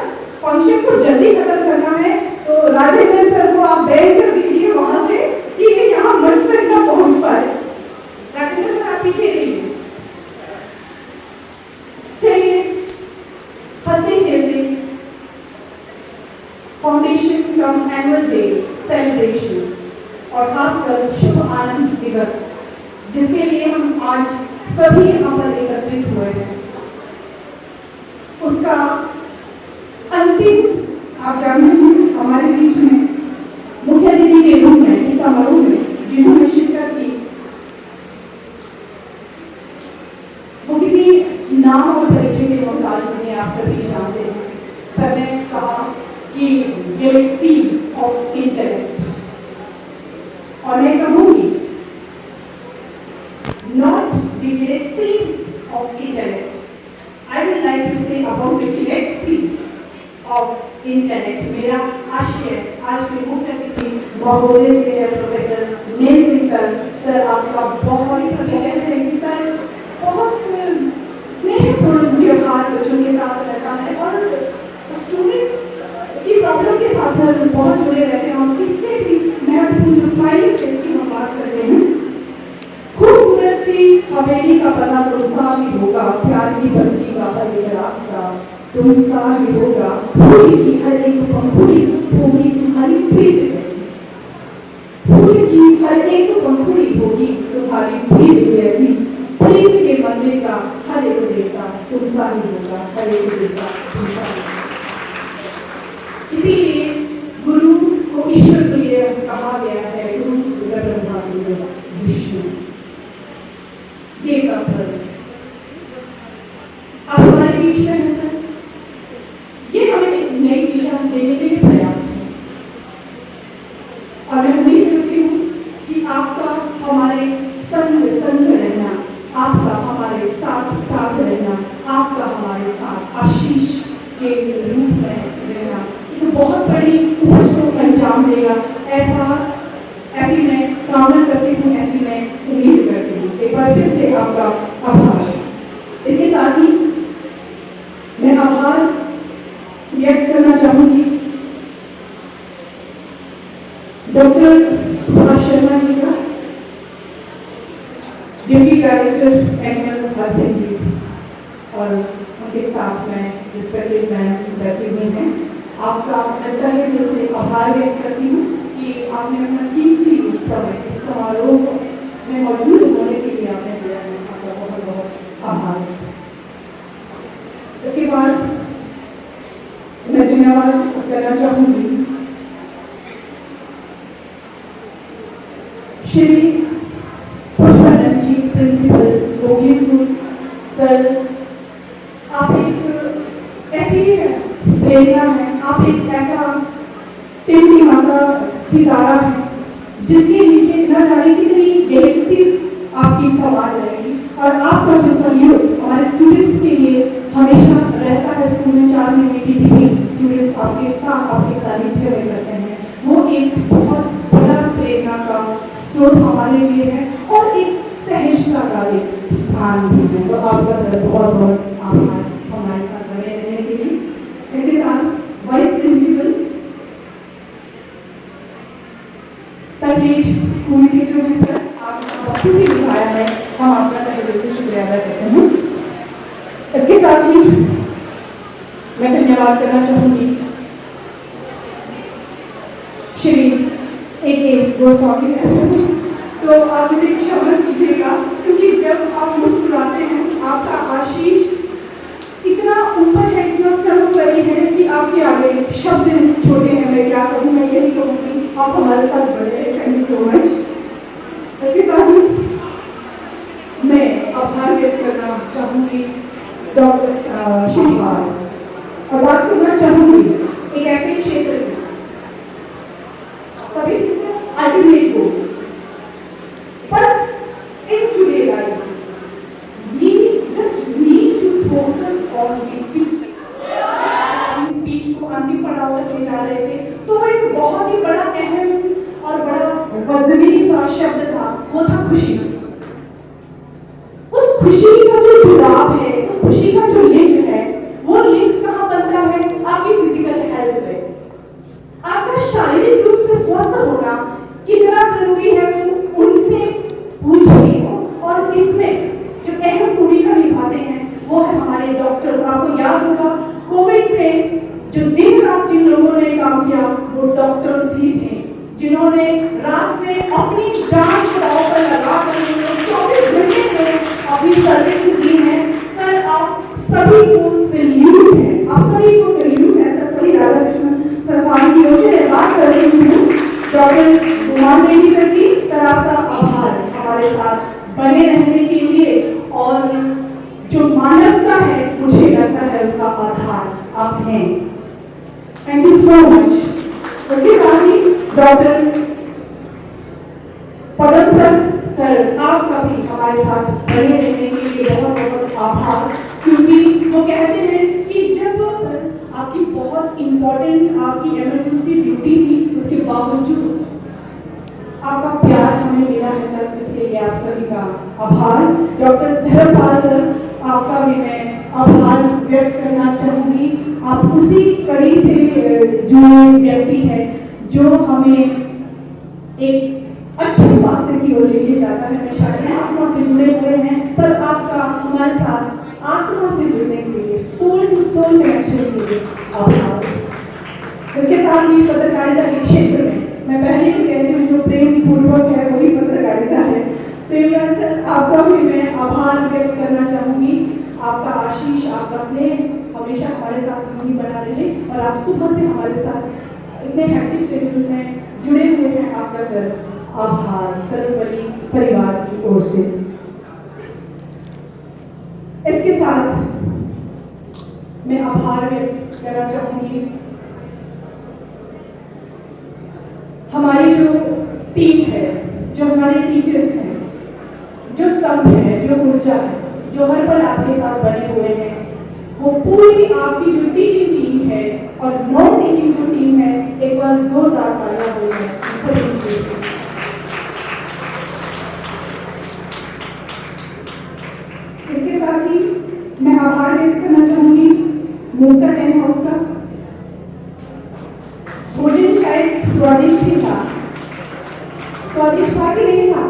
फंक्शन को जल्दी खत्म करना है तो राजेंद्र सर को आप बैठ कर दीजिए वहां से, ठीक है, यहाँ मंच तक ना पहुंच पाए। राजेंद्र सर आप पीछे रहिए। चलिए हंसते खेलते फाउंडेशन कम एनुअल डे सेलिब्रेशन और खासकर शुभ आनंद दिवस, जिसके लिए हम आज सभी यहाँ पर एकत्रित हुए हैं, उसका अंतिम आप जानते हैं हमारे बीच में मुख्य अतिथि के रूप में इस समारोह में जिन्होंने शिरकत की, वो किसी नाम और परिचय के मोहताज नहीं, आप सभी जानते हैं। सर ने कहा कि गैलेक्सीज ऑफ इंटेलेक्ट, और मैं कहूंगी not the galaxies of intellect, I would like to say about the galaxy of intellect. मेरा आशय आज के मुख्य अतिथि महोदय से है professor Nel Singh sir. Sir आपका बहुत ही अभिनंदन है कि सर बहुत स्नेहपूर्ण व्यवहार बच्चों के साथ रहता है और स्टूडेंट्स की प्रॉब्लम के साथ साथ बहुत जुड़े रहते हैं। और इससे भी महत्वपूर्ण जो स्माइलिंग फेस की हम बात करते हैं, खूबसूरत सी हवेली का पता तुमसा भी होगा, प्यार की बस्ती का हर एक रास्ता तुमसा भी होगा, फूल की हर एक पंखुड़ी होगी तुम्हारी प्रीत जैसी, फूल की हर एक पंखुड़ी होगी तुम्हारी प्रीत जैसी, प्रीत के मंदिर का हर एक देवता तुमसा ही होगा, हर एक देवता तुमसा ही। इसीलिए गुरु को ईश्वर के लिए कहा गया है, गुरु ब्रह्मा गुरु विष्णु, देवता सर आप हमारे बीच में है सर। ये हमें नई दिशा देने के लिए पर्याप्त है और मैं उम्मीद करती हूँ कि आपका हमारे संग संग रहना, आपका हमारे साथ साथ रहना, आपका हमारे साथ आशीष के रूप में रहना एक बहुत बड़ी उपज को अंजाम देगा, ऐसी मैं कामना करती हूँ, ऐसी मैं उम्मीद करती हूँ। एक बार फिर से आपका आभार। इसके साथ ही मैं आभार व्यक्त करना चाहूंगी डॉक्टर सुभाष शर्मा जी का, डिप्टी डायरेक्टर एनिमल हस्बेंड्री, और उनके साथ में रिस्पेक्टेड मैन बैठे हुए हैं। आपका अंतर्गत दिल से आभार व्यक्त करती हूँ कि आपने अपना कीमती समय इस समारोह में मौजूद होने के लिए आपने दिया है, आपका बहुत बहुत आभार। इसके बाद मैं धन्यवाद करना चाहूंगी श्री पुष्पानंद जी, प्रिंसिपल गोगी स्कूल। सर आप एक ऐसी प्रेरणा है, आप एक ऐसा टिमटिमा का सितारा है जिसके नीचे न जाने कितनी गैलेक्सीज आपकी समा जाएगी, और आपका जो सहयोग हमारे स्टूडेंट्स के लिए हमेशा रहता है स्कूल में 4 महीने की भी स्टूडेंट्स आपके साथ आपके सानिध्य में करते हैं, वो एक बहुत बड़ा प्रेरणा का स्रोत हमारे लिए है और एक सहजता का एक स्थान भी है। तो आपका सर बहुत बहुत आभार हमारे साथ बने रहने के लिए। इसके साथ वाइस प्रिंसिपल पैकेज स्कूल के जो है सर, आपने बहुत ही दिखाया है, हम आपका तहे दिल से शुक्रिया अदा करते हैं। इसके साथ ही मैं धन्यवाद करना चाहूंगी श्री ए गोस्वामी सर। तो आप मुझे क्षमा कीजिएगा, क्योंकि जब आप मुस्कुराते हैं आपका आशीष बड़ी है कि आपके आगे शब्द छोटे हैं, मैं क्या कहूँ, मैं यही कहूँगी आप हमारे साथ बने रहे। Thank you so much. इसके साथ ही मैं आभार व्यक्त करना चाहूँगी डॉक्टर शिवपाल, और बात करना चाहूँगी एक ऐसे क्षेत्र में सभी अल्टीमेट को, पर in today life we just need to focus on the physical. हम स्पीच को अंतिम पड़ाव तक ले जा रहे थे, तो एक बहुत ही बड़ा अहम और बड़ा वजनी सा शब्द था, वो था खुशी। उस खुशी का जो जुड़ाव है, उस खुशी का जो लिंक है, वो लिंक कहाँ बनता है? आपकी फिजिकल हेल्थ में। आपका शारीरिक रूप से स्वस्थ होना कितना जरूरी है, वो उनसे पूछ रही हो। और इसमें जो अहम भूमिका निभाते हैं वो है हमारे डॉक्टर्स। आपको याद होगा कोविड में जो दिन रात जिन लोगों ने काम किया वो डॉक्टर्स ही थे, जिन्होंने रात में अपनी जान को दांव पर लगा कर 24 घंटे में अपनी सर्विस दी है। सर आप सभी को सैल्यूट है, आप सभी को सैल्यूट है। सर राधाकृष्णन सरकार की ओर से बात कर रही हूँ डॉक्टर कुमार देवी सर की। सर आपका आभार हमारे साथ बने रहने के लिए, और जो मानवता है मुझे लगता है उसका आधार आप हैं। Thank you so much. उसके साथ ही डॉक्टर पदम सर आपका भी हमारे साथ बने रहने के लिए बहुत बहुत आभार, क्योंकि वो कहते हैं कि जब सर आपकी बहुत इंपॉर्टेंट आपकी इमरजेंसी ड्यूटी थी, उसके बावजूद आपका प्यार हमें मिला है सर, इसके लिए आप सभी का आभार। डॉक्टर धर्मपाल सर आपका भी मैं आभार व्यक्त करना चाहूँगी। आप उसी कड़ी से जुड़े व्यक्ति हैं जो हमें एक अच्छे स्वास्थ्य की ओर लेके जाता है, हमेशा आत्मा से जुड़े हुए हैं। सर आपका हमारे साथ आत्मा से जुड़ने के लिए, सोल टू सोल कनेक्शन के लिए आभार। इसके साथ ही पत्रकारिता के क्षेत्र में मैं पहले भी कहती हूँ जो प्रेम पूर्वक है वही पत्रकारिता है। प्रेमिया सर आपका भी मैं आभार व्यक्त करना चाहूँगी। आपका आशीष, आपका स्नेह हमेशा हमारे साथ ही बना रहे, और आप सुबह से हमारे साथ इतने हेक्टिक शेड्यूल में जुड़े हुए हैं। आपका सर आभार सर्वपल्ली परिवार की ओर से। इसके साथ मैं आभार व्यक्त करना चाहूँगी हमारी जो टीम है, जो हमारे टीचर्स हैं, जो स्तंभ है, जो ऊर्जा है, जो हर पल आपके साथ बने हुए हैं, वो पूरी आपकी जो टीचिंग टीम है और नॉन टीचिंग जो टीम है, एक बार जोरदार तालियां हो जाए सभी के लिए। इसके साथ ही मैं आभार व्यक्त करना चाहूंगी मोटा टेंट हाउस का। भोजन शायद स्वादिष्ट ही था, स्वादिष्ट था कि नहीं था?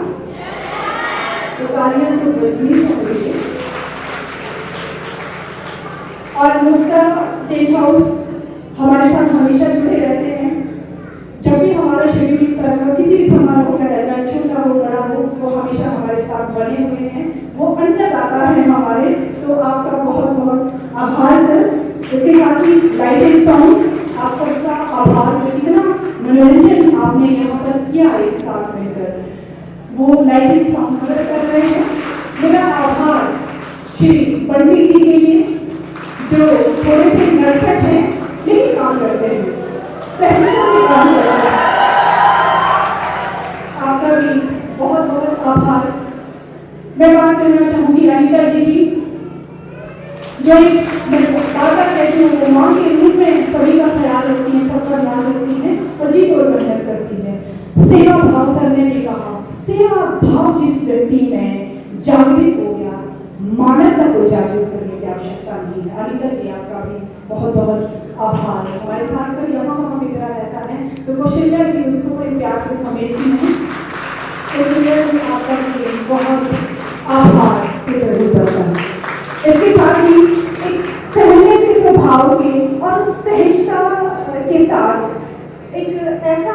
तो तालियां तो बजनी चाहिए। और मुक्ता टेंट हाउस हमारे साथ हमेशा जुड़े रहते हैं। जब भी हमारा शेड्यूल इस तरह का किसी भी समारोह का रहता है, छोटा हो बड़ा हो, वो हमेशा हमारे साथ बने हुए हैं। वो अन्नदाता है हमारे, तो आपका बहुत बहुत आभार सर। इसके साथ ही लाइट एंड साउंड आप सबका आभार, जो इतना मनोरंजन आपने यहाँ पर किया एक साथ मिलकर, वो लाइट एंड साउंड मदद कर रहे हैं। मेरा आभार श्री पंडित जी के लिए जो थोड़े से नटखट हैं लेकिन काम करते हैं, सहजता से काम करते हैं। आपका भी बहुत बहुत आभार। मैं बात करना चाहूंगी अनीता जी की, जो बार कहती हूँ वो माँ के रूप में सभी का ख्याल रखती है, सबका ध्यान रखती है और जी तोड़ मेहनत करती है। सेवा भाव सर ने भी कहा, सेवा भाव जिस व्यक्ति में जागृत हो गया, मानवता को जागृत करने की आवश्यकता नहीं है। अनीता जी आपका भी बहुत बहुत आभार। हमारे साथ का यहाँ वहाँ बिखरा रहता है, तो कौशल्या जी उसको बड़े प्यार से समेटती हैं। कौशल्या जी आपका भी बहुत आभार करता है। इसके साथ ही एक सहने से स्वभाव के और सहजता के साथ एक ऐसा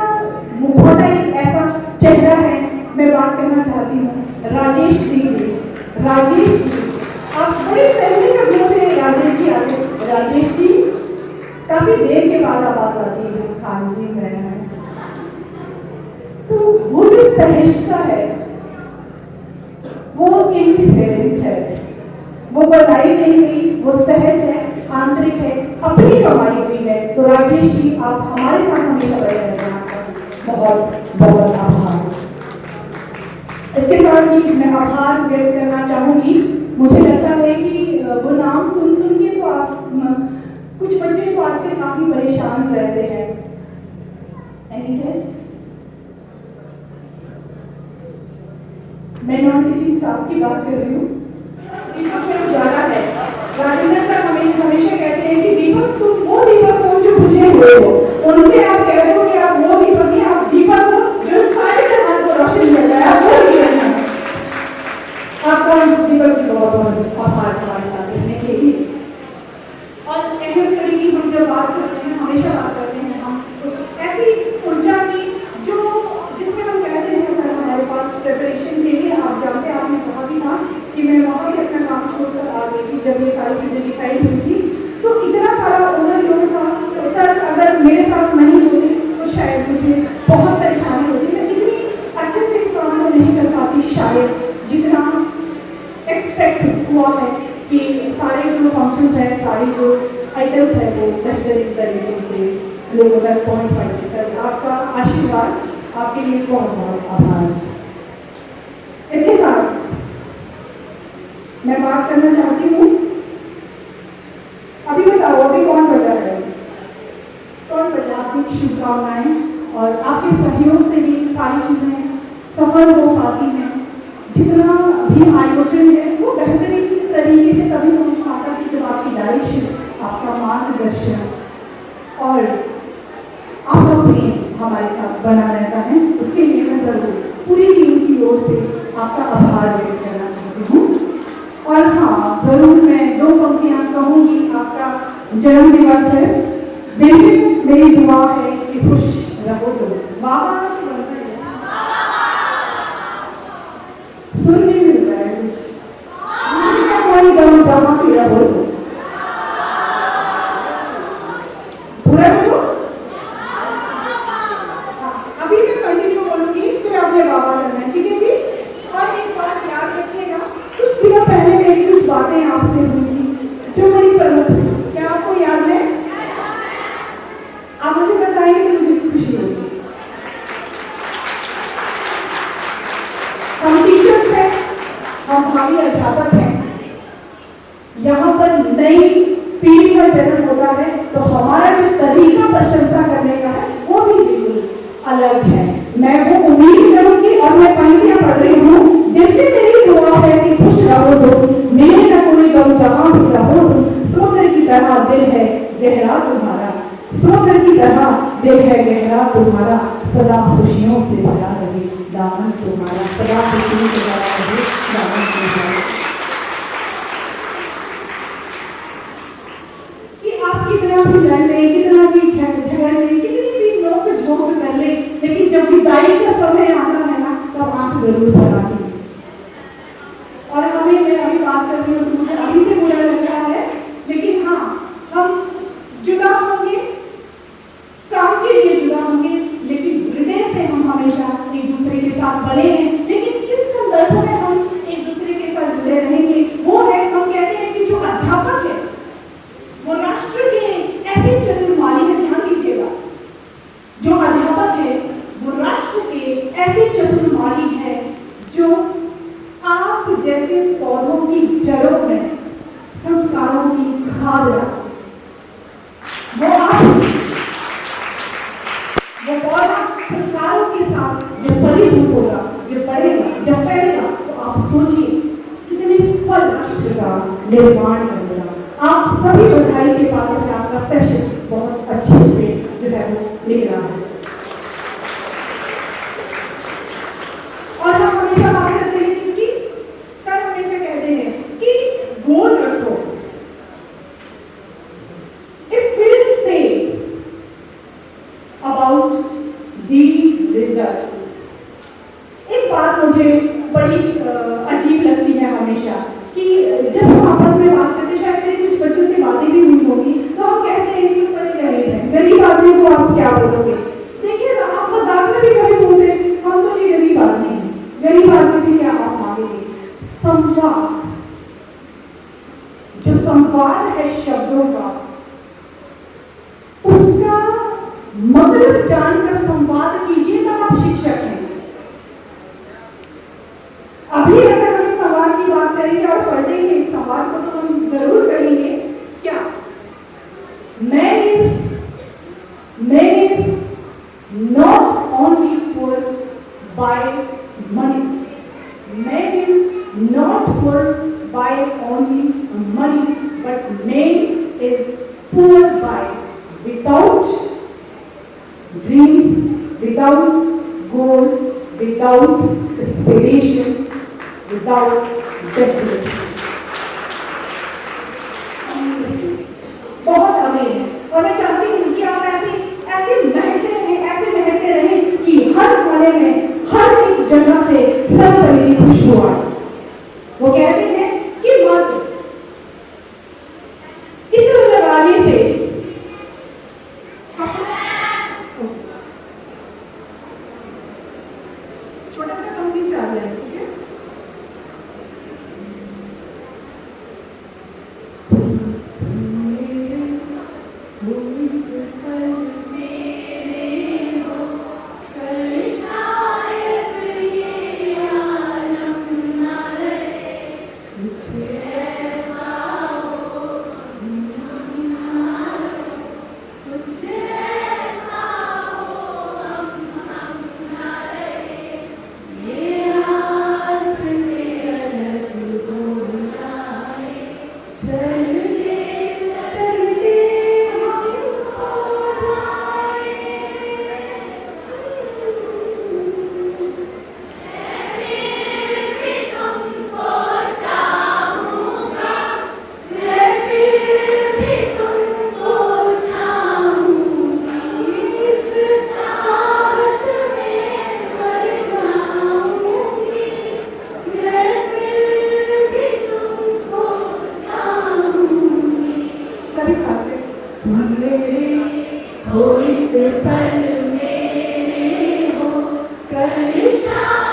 मुखौटा, एक ऐसा चेहरा है। मैं बात करना चाहती हूँ राजेश जी की। राजेश जी आप बड़े सहने के गुण से राजेश जी आते। राजेश जी काफी देर के बाद आवाज आती है, हाँ जी मैं। तो वो जो सहजता है वो इनहेरेंट है, वो बनाई नहीं गई, वो सहज है, आंतरिक है, अपनी कमाई हुई है। तो राजेश जी आप हमारे साथ हमेशा बने रहना, आपका बहुत बहुत आभार। इसके साथ ही मैं आभार व्यक्त करना चाहूंगी। मुझे लगता है कि वो नाम सुन सुन के तो आप कुछ बच्चे तो आजकल काफी परेशान रहते हैं। Any guess? मैं नॉन टीचिंग स्टाफ की बात कर रही हूँ। दीपक में उजाला है। राजेंद्र सर हमें हमेशा कहते हैं कि दीपक तुम वो दीपक हो जो बुझे हुए हो। उनसे आप कह दो कि आप वो दीपक नहीं, आप दीपक हो जो सारे जहान को रोशन कर रहा है, वो दीपक है। आपका दीपक जी बहुत बहुत आभार हमारे साथ रहने के लिए। और अहम कड़ी की हम जब बात करते हैं, हमेशा बात करते हैं हम उस ऐसी ऊर्जा की जो जिसमें हम कहते हैं सर हमारे पास प्रिपरेशन के लिए, आप जानते हैं आपने कहा भी था कि मैं वहाँ से अपना काम छोड़कर आ गई थी जब ये सारी चीज़ें डिसाइड हुई थी। तो इतना सारा ओवरलोड था तो सर अगर मेरे साथ नहीं होते तो शायद मुझे बहुत परेशानी होती। मैं इतनी अच्छे से इस काम को नहीं कर पाती शायद जितना एक्सपेक्ट हुआ है कि सारे जो फंक्शंस हैं, सारी जो आइटम्स हैं वो बेहतरीन तरीके से लोगों तक पहुँच पाएंगे। सर आपका आशीर्वाद, आपके लिए बहुत बहुत आभार। इसके साथ मैं बात करना चाहती हूँ, अभी बताओ अभी कौन बचा है, कौन बचा? आपकी शुभकामनाएं और आपके सहयोग से ही सारी चीज़ें सफल हो पाती हैं। जितना भी आयोजन है वो बेहतरीन तरीके से तभी पहुँच पाता है जब आपकी डायरेक्शन, आपका मार्गदर्शन और आपका प्रेम हमारे साथ बना रहता है। उसके लिए मैं जरूर पूरी टीम की ओर से आपका आभार व्यक्त करना चाहती हूँ। और हाँ जरूर मैं दो पंक्तियाँ कहूँगी। आपका जन्म दिवस है, दिल में मेरी दुआ है कि खुश रहो। तो बाबा सुन नहीं मिल रहा है कुछ, कोई गम जमा भी रहो तो पूरा बोलो। अभी मैं कंटिन्यू बोलूंगी फिर आपने बाबा करना है, ठीक है जी? और एक बात याद रखिएगा, कुछ दिनों पहले मेरी कुछ बातें आपसे हुई थी जो बड़ी प्रमुख थी। क्या आपको याद है? आप मुझे बताएंगे तो मुझे खुशी होगी। हम टीचर्स हैं, हम भावी अध्यापक हैं। यहाँ पर नई पीढ़ी का जन्म होता है तो हमारा जो तरीका प्रशंसा करने का है वो भी बिल्कुल अलग है। मैं वो उम्मीद करूंगी और मैं पंक्तियां पढ़ रही हूँ। दिल से मेरी दुआ है कि खुश रहो तो मेरे न कोई गम जहाँ भी रहो तो सोकर की तरह दिल है गहरा तुम्हारा, सोकर की तरह दिल है गहरा तुम्हारा, सदा खुशियों से भरा रहे दामन तुम्हारा, सदा खुशियों से भरा रहे दामन तुम्हारा। कि आप कितना भी लड़ लें, कितना भी झगड़ लें, कितनी भी नोक झोंक कर लें, लेकिन जब विदाई का समय आता है ना तब आंख जरूर भरा है। और हमें मैं अभी बात कर रही हूँ तो मुझे अभी से बुरा लग रहा है, लेकिन हाँ हम जुदा होंगे, काम के लिए जुदा होंगे, लेकिन हृदय से हम हमेशा एक दूसरे के साथ बने हैं। लेकिन किस संदर्भ में हम एक दूसरे के साथ जुड़े रहेंगे वो है, हम कहते हैं कि जो अध्यापक है वो राष्ट्र के ऐसे चतुर्माली है। ध्यान दीजिएगा, जो अध्यापक है वो राष्ट्र के ऐसे चतुर्माली है जो आप जैसे पौधों की जड़ों में संस्कारों की खाद डालते। वो पौधा संस्कारों के साथ जब फलीभूत होगा, जब बढ़ेगा, जब फैलेगा तो आप सोचिए कितने फल राष्ट्र का निर्माण करेगा। आप सभी बधाई के पात्र हैं, आपका सेशन बहुत अच्छे से जो है वो लिख रहा है। और हम हमेशा बात करते हैं किसकी? सर हमेशा कहते हैं कि गोल रखो। If we'll say about the results, एक बात मुझे बड़ी अजीब लगती है हमेशा कि जब हम आपस में बात करते, शायद मेरे कुछ बच्चों से बातें भी हुई होगी, तो हम कहते हैं कि पढ़े खुद जानकर संवाद कीजिए, तब आप शिक्षक हैं। अभी अगर हम संवाद की बात करेंगे और पढ़ेंगे इस संवाद को, तो हम जरूर कहेंगे क्या man is not only poor by money. Man is not poor by only money, but man is poor by without dreams, without goal, without aspiration, without destination. बहुत अमीर है और मैं चाहती हूँ कि आप ऐसे महकते रहें कि हर कोने में, हर एक जगह से सर्वपरि खुशबू आए। वो कहते हैं कि मात्र इत्र लगाने से छोटा सा कम भी चाल रहा है, ठीक है? हो इस पल मेरे हो, कल शायद